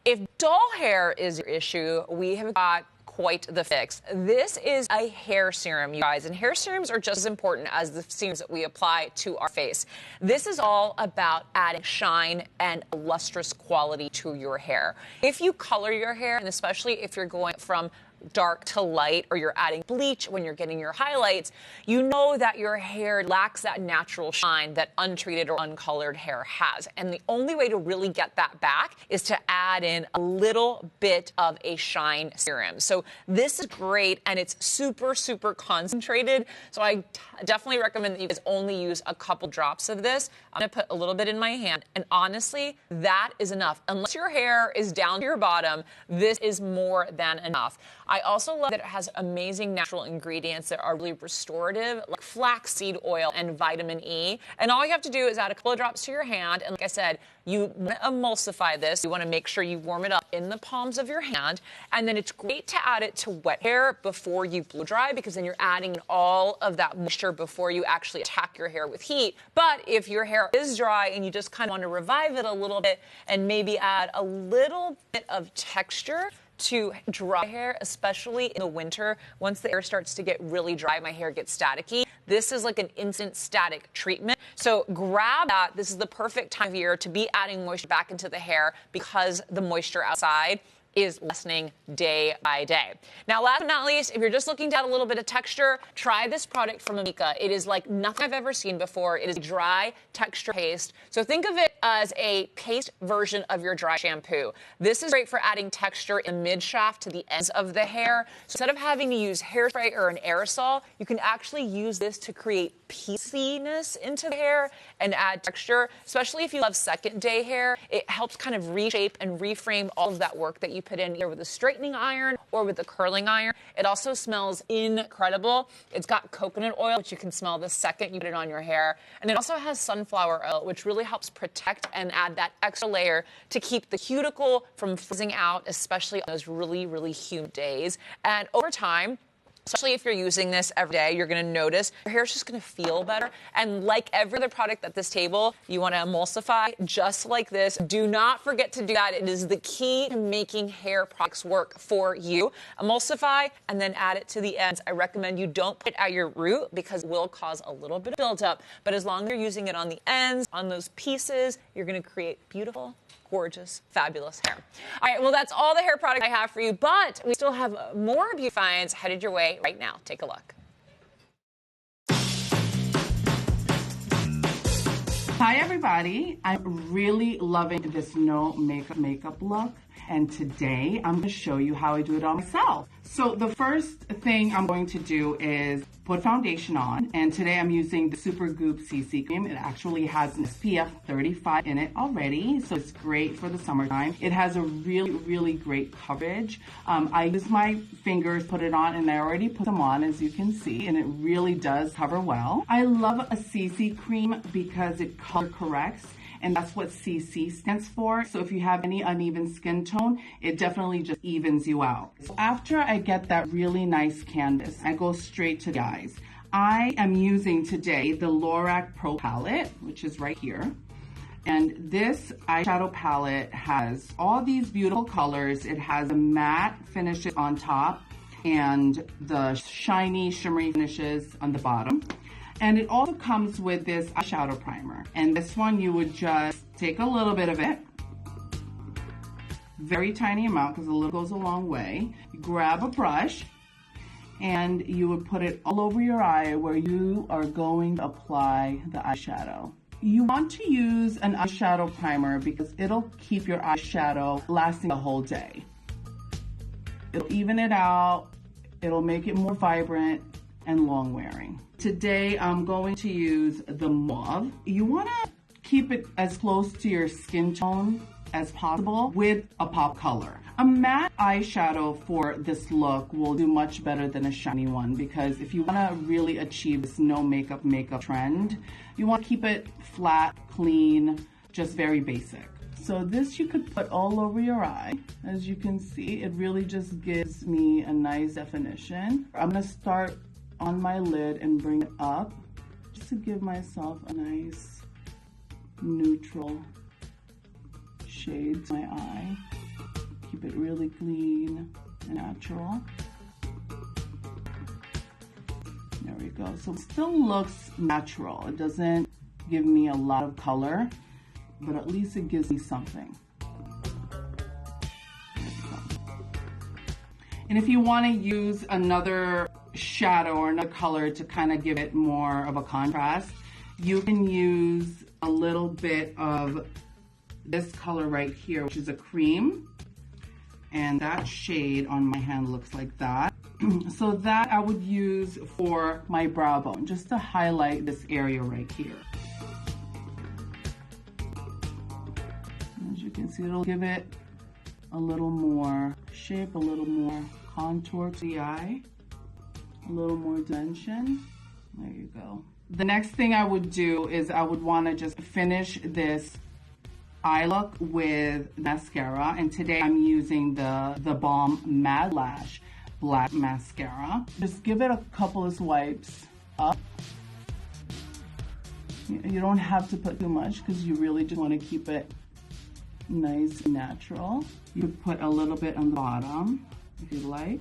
if dull hair is your issue, we have got quite the fix. This is a hair serum, you guys, and hair serums are just as important as the serums that we apply to our face. This is all about adding shine and lustrous quality to your hair. If you color your hair, and especially if you're going from dark to light, or you're adding bleach when you're getting your highlights, you know that your hair lacks that natural shine that untreated or uncolored hair has. And the only way to really get that back is to add in a little bit of a shine serum. So this is great, and it's super, super concentrated. So I definitely recommend that you guys only use a couple drops of this. I'm gonna put a little bit in my hand, and honestly, that is enough. Unless your hair is down to your bottom, this is more than enough. I also love that it has amazing natural ingredients that are really restorative, like flaxseed oil and vitamin E. And all you have to do is add a couple of drops to your hand. And like I said, you want to emulsify this. You want to make sure you warm it up in the palms of your hand. And then it's great to add it to wet hair before you blow dry, because then you're adding all of that moisture before you actually attack your hair with heat. But if your hair is dry and you just kind of want to revive it a little bit and maybe add a little bit of texture to dry hair, especially in the winter, once the air starts to get really dry, my hair gets staticky. This is like an instant static treatment. So grab that. This is the perfect time of year to be adding moisture back into the hair, because the moisture outside is lessening day by day. Now, last but not least, if you're just looking to add a little bit of texture, try this product from Makho. It is like nothing I've ever seen before. It is a dry texture paste. So think of it as a paste version of your dry shampoo. This is great for adding texture in the mid-shaft to the ends of the hair. So instead of having to use hairspray or an aerosol, you can actually use this to create pieciness into the hair and add texture, especially if you love second day hair. It helps kind of reshape and reframe all of that work that you put in either with a straightening iron or with a curling iron. It also smells incredible. It's got coconut oil, which you can smell the second you put it on your hair. And it also has sunflower oil, which really helps protect and add that extra layer to keep the cuticle from frizzing out, especially on those really, really humid days. And over time, especially if you're using this every day, you're going to notice your hair is just going to feel better. And like every other product at this table, you want to emulsify just like this. Do not forget to do that. It is the key to making hair products work for you. Emulsify and then add it to the ends. I recommend you don't put it at your root, because it will cause a little bit of buildup. But as long as you're using it on the ends, on those pieces, you're going to create beautiful, gorgeous, fabulous hair. All right, well, that's all the hair product I have for you, but we still have more beauty finds headed your way right now. Take a look. Hi, everybody. I'm really loving this no makeup look. And today I'm going to show you how I do it on myself. So the first thing I'm going to do is put foundation on. And today I'm using the Super Goop CC cream. It actually has an SPF 35 in it already, so it's great for the summertime. It has a really, really great coverage. I use my fingers, put it on, and I already put them on, as you can see, and it really does cover well. I love a CC cream because it color corrects, and that's what CC stands for. So if you have any uneven skin tone, it definitely just evens you out. So after I get that really nice canvas, I go straight to the eyes. I am using today the Lorac Pro palette, which is right here. And this eyeshadow palette has all these beautiful colors. It has a matte finishes on top and the shiny, shimmery finishes on the bottom. And it also comes with this eyeshadow primer. And this one, you would just take a little bit of it, very tiny amount, because a little goes a long way. You grab a brush, and you would put it all over your eye where you are going to apply the eyeshadow. You want to use an eyeshadow primer because it'll keep your eyeshadow lasting the whole day. It'll even it out, it'll make it more vibrant and long wearing. Today I'm going to use the mauve. You want to keep it as close to your skin tone as possible with a pop color. A matte eyeshadow for this look will do much better than a shiny one, because if you want to really achieve this no makeup trend, you want to keep it flat, clean, just very basic. So this you could put all over your eye. As you can see, it really just gives me a nice definition. I'm going to start on my lid and bring it up just to give myself a nice neutral shade to my eye. Keep it really clean and natural. you go. So it still looks natural. It doesn't give me a lot of color, but at least it gives me something. And if you want to use another shadow or another color to kind of give it more of a contrast, you can use a little bit of this color right here, which is a cream. And that shade on my hand looks like that. So that I would use for my brow bone, just to highlight this area right here. As you can see, it'll give it a little more shape, a little more contour to the eye, a little more dimension. There you go. The next thing I would do is I would want to just finish this eye look with mascara, and today I'm using the Balm Mad Lash Black Mascara. Just give it a couple of swipes up. You don't have to put too much because you really just want to keep it nice and natural. You could put a little bit on the bottom if you like.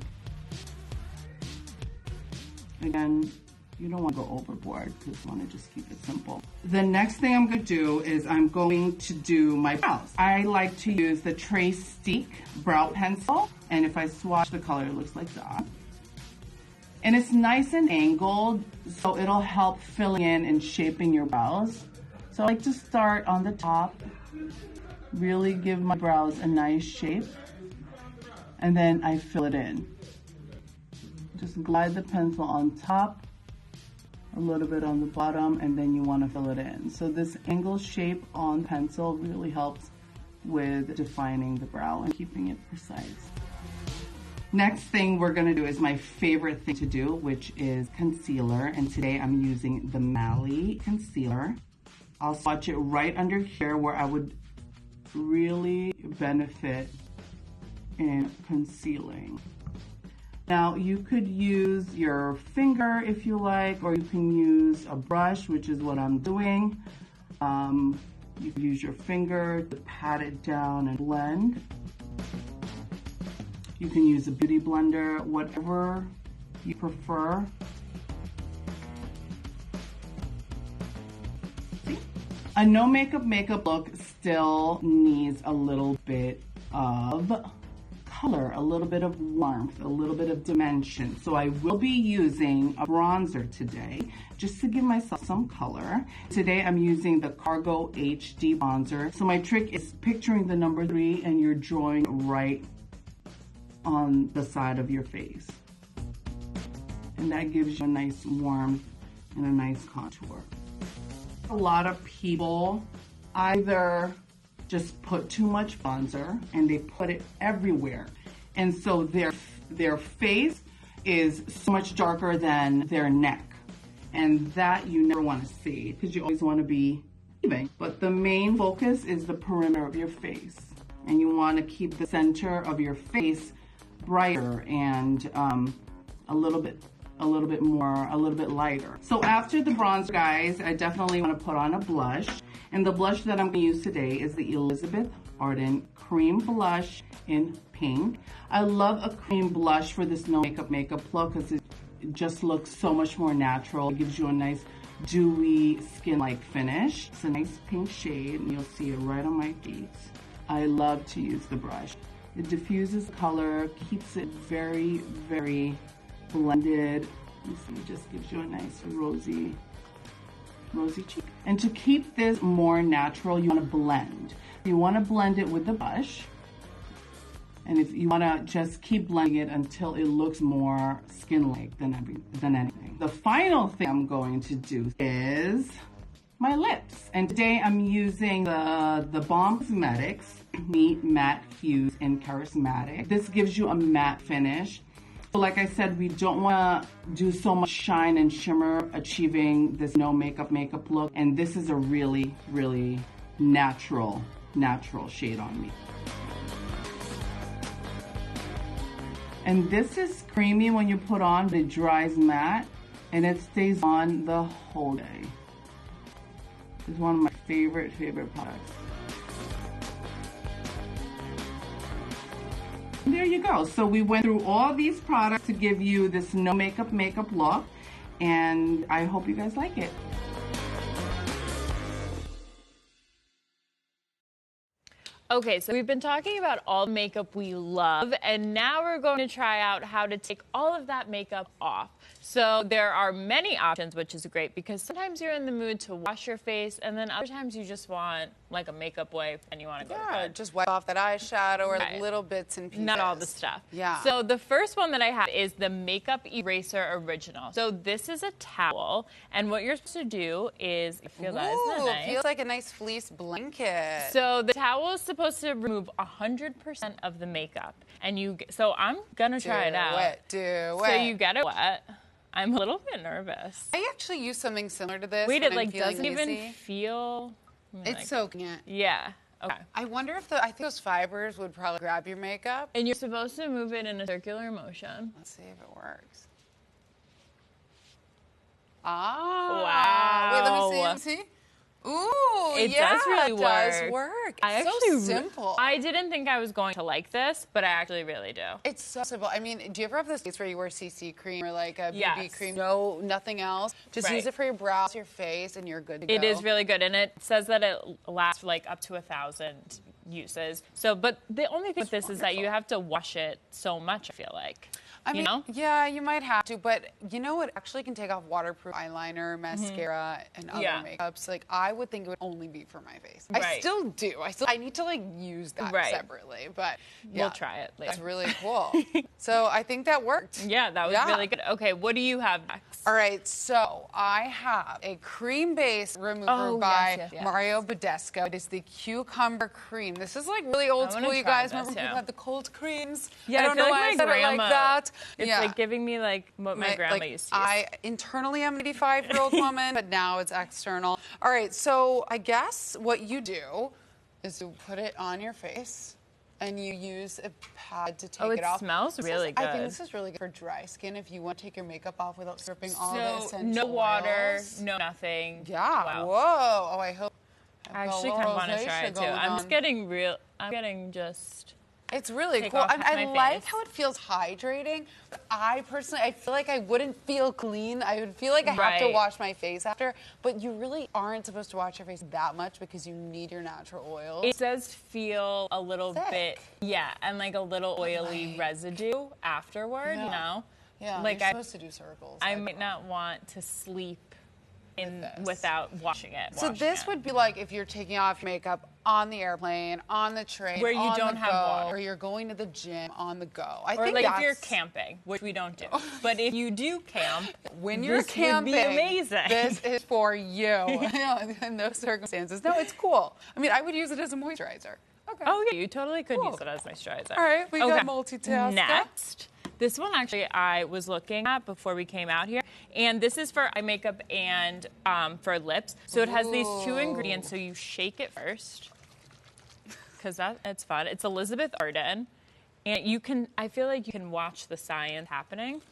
Again, you don't want to go overboard, because you want to just keep it simple. The next thing I'm going to do is I'm going to do my brows. I like to use the Trace Stick brow pencil, and if I swatch the color, it looks like that. And it's nice and angled, so it'll help filling in and shaping your brows. So I like to start on the top, really give my brows a nice shape, and then I fill it in. Just glide the pencil on top, a little bit on the bottom, and then you want to fill it in. So this angle shape on pencil really helps with defining the brow and keeping it precise. Next thing we're going to do is my favorite thing to do, which is concealer. And today I'm using the Mally concealer. I'll swatch it right under here where I would really benefit in concealing. Now you could use your finger if you like, or you can use a brush, which is what I'm doing. You can use your finger to pat it down and blend. You can use a beauty blender, whatever you prefer. See? A no makeup look still needs a little bit of color, a little bit of warmth, a little bit of dimension. So I will be using a bronzer today just to give myself some color. Today I'm using the Cargo HD bronzer. So my trick is picturing the number 3 and you're drawing right on the side of your face. And that gives you a nice warmth and a nice contour. A lot of people either just put too much bronzer and they put it everywhere. And so their face is so much darker than their neck. And that you never want to see, because you always want to be even. But the main focus is the perimeter of your face. And you want to keep the center of your face brighter and a little bit lighter. So after the bronzer, guys, I definitely want to put on a blush. And the blush that I'm going to use today is the Elizabeth Arden Cream Blush in pink. I love a cream blush for this no makeup look because it just looks so much more natural. It gives you a nice dewy skin-like finish. It's a nice pink shade, and you'll see it right on my face. I love to use the brush. It diffuses color, keeps it very, very blended. You see, it just gives you a nice rosy cheek. And to keep this more natural, you want to blend. You want to blend it with the brush. And if you want to just keep blending it until it looks more skin-like than anything. The final thing I'm going to do is my lips. And today I'm using the Balm Cosmetics Meet Matte Hues in Charismatic. This gives you a matte finish. So like I said, we don't want to do so much shine and shimmer achieving this no makeup look. And this is a really, really natural shade on me. And this is creamy when you put on, but it dries matte and it stays on the whole day. It's one of my favorite products. There you go. So we went through all these products to give you this no makeup look. and I hope you guys like it. Okay, so we've been talking about all the makeup we love, and now we're going to try out how to take all of that makeup off. So there are many options, which is great because sometimes you're in the mood to wash your face, and then other times you just want like a makeup wipe and you want to go to bed. Just wipe off that eyeshadow or like little bits and pieces. Not all the stuff. Yeah. So the first one that I have is the Makeup Eraser Original. So this is a towel, and what you're supposed to do is, I feel that, isn't that nice? Feels like a nice fleece blanket. So the towel is supposed to remove 100% of the makeup, and so I'm gonna try it out. Do it. So you get it wet. I'm a little bit nervous. I actually use something similar to this. Wait, when it like I'm feeling doesn't even lazy. feel. It's soaking it. Yeah. Okay. I wonder if I think those fibers would probably grab your makeup. And you're supposed to move it in a circular motion. Let's see if it works. Ah. Wow. Wait, let me see. Ooh, It yeah, does really it work. does work. I It's actually so simple. I didn't think I was going to like this, but I actually really do. It's so simple. I mean, do you ever have this case where you wear CC cream or like a BB Yes. cream? No, nothing else. Just use it for your brows, your face, and you're good to go. It is really good, and it says that it lasts like up to 1,000 uses. So, but the only thing with this is that you have to wash it so much, I feel like. I mean, you know? yeah, you might have to, but you know what actually can take off waterproof eyeliner, mascara, and other makeups? Like, I would think it would only be for my face. I Right. still do. I need to like use that separately, but yeah, We'll try it later. That's really cool. So I think that worked. Yeah, that was really good. Okay, what do you have next? All right, so I have a cream-based remover by Mario Badescu. It is the cucumber cream. This is like really old school, you guys. Remember when people had the cold creams? Yeah, I don't know why I said it like that. It's like giving me like what my grandma used to use. I internally am an 85-year-old woman, but now it's external. All right, so I guess what you do is you put it on your face and you use a pad to take it off. It smells really good. I think this is really good for dry skin if you want to take your makeup off without stripping all the essential no water, oils. no nothing. Yeah. Wow. Whoa. Oh, I hope. I actually kind of want to try it too. I'm getting just. It's really take cool. off I my like face. how it feels hydrating. But I feel like I wouldn't feel clean. I would feel like I have to wash my face after. But you really aren't supposed to wash your face that much because you need your natural oils. It does feel a little bit, and like a little oily residue afterward, you know? Yeah, like you're supposed to do circles. I might not want to sleep without washing it. So this would be like if you're taking off your makeup on the airplane, on the train, where you on don't the have go, water, or you're going to the gym on the go. Or like if you're camping, which we don't do. But if you do camp, when you're this camping, would be amazing. This is for you in those circumstances. No, it's cool. I mean, I would use it as a moisturizer. Okay. Oh yeah, you totally could use it as moisturizer. All right, we got multitask. Next. This one actually I was looking at before we came out here, and this is for eye makeup and for lips. So it has these two ingredients. So you shake it first, because it's fun. It's Elizabeth Arden, and I feel like you can watch the science happening.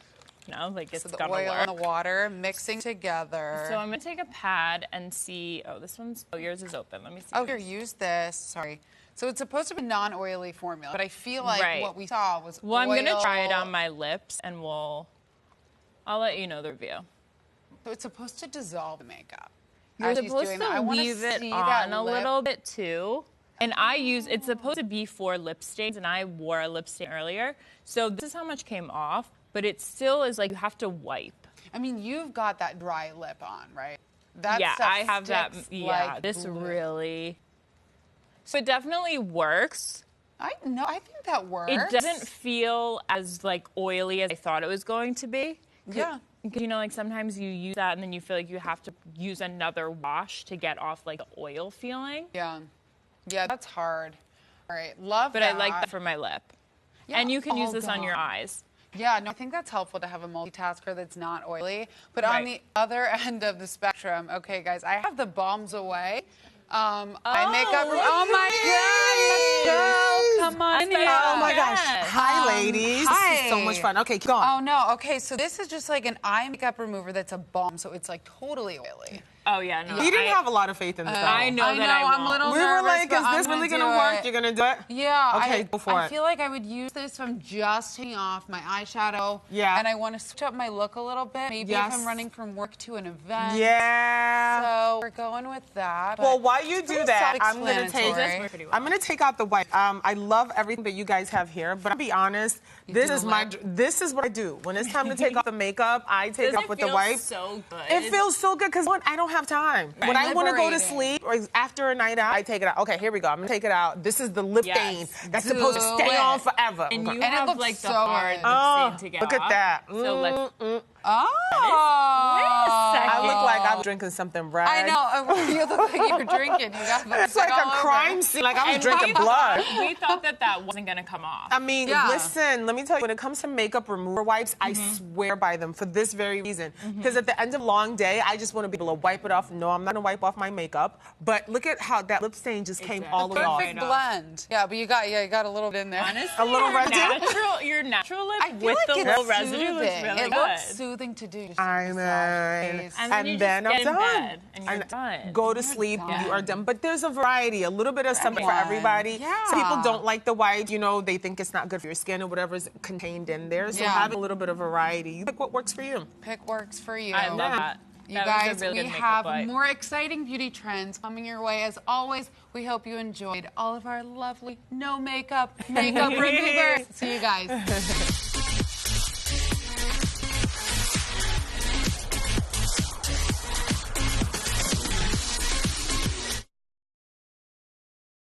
No, like it's the gonna oil work. and the water mixing together. So I'm gonna take a pad and see. Oh, yours is open. Let me see. Oh, here, use this. Sorry. So it's supposed to be non-oily formula, but I feel like what we saw was Well, I'm going to try it on my lips, and I'll let you know the review. So it's supposed to dissolve the makeup. You're supposed to leave it on a little bit, too. And it's supposed to be for lip stains, and I wore a lip stain earlier. So this is how much came off, but it still is like you have to wipe. I mean, you've got that dry lip on, right? I have that. Yeah, this really... So it definitely works. I think that works. It doesn't feel as like oily as I thought it was going to be. Yeah. You know, like sometimes you use that and then you feel like you have to use another wash to get off like the oil feeling. Yeah. Yeah, that's hard. All right, love that. But I like that for my lip. Yeah. And you can use this on your eyes. Yeah, no, I think that's helpful to have a multitasker that's not oily. But on the other end of the spectrum, okay, guys, I have the Bombs Away. Eye makeup. Oh my God, let's go. Come on in here. Oh my gosh. Hi, ladies. Hi. This is so much fun. Okay, keep going. Oh no. Okay, so this is just like an eye makeup remover that's a balm, so it's like totally oily. Oh yeah, no. You didn't have a lot of faith in this. I know that I I'm a won't. little We nervous. were like, but is I'm this really do gonna work? it. You're gonna do it? Yeah. Okay, go for it. I feel like I would use this if I'm just taking off my eyeshadow. Yeah. And I want to switch up my look a little bit. Maybe Yes. if I'm running from work to an event. Yeah. So we're going with that. Well, while you do that, I'm self-explanatory. gonna take out the white. I love everything that you guys have here, but I'll be honest. This is what I do. When it's time to take off the makeup, I take it off with the wipe. So good. It feels so good because I don't have time. Right. When I want to go to Liberating. sleep or after a night out, I take it out. Okay, here we go. I'm gonna take it out. This is the lip stain that's supposed to Do stay it. on forever. And you it have looks like the so hard good. lip stain to get Look at off. that. So let's. Oh. Wait a second. I look like I'm drinking something red. I know. You look like you were drinking. You got It's like a crime scene. Like I was drinking we blood. We thought that wasn't gonna come off. I mean, Yeah. listen, let me tell you, when it comes to makeup remover wipes, I swear by them for this very reason. Because at the end of a long day, I just want to be able to wipe it off. No, I'm not going to wipe off my makeup. But look at how that lip stain just came all the way off. Perfect blend. Yeah, but you got a little bit in there. Honestly, A little residue? your natural lip I feel with like the it's little residue looks soothing. really It good. looks soothing to do. Just I know. face. And then I'm you just get in done. bed and you're done. Go to sleep, you are done. But there's a variety, a little bit of something for Everyone. everybody. Yeah. Some people don't like the white, they think it's not good for your skin or whatever is contained in there. So Yeah. having a little bit of variety, you pick what works for you. Pick works for you. I love that. You That was a guys, really we good makeup have wipe. more exciting beauty trends coming your way. As always, we hope you enjoyed all of our lovely no makeup removers. See you guys.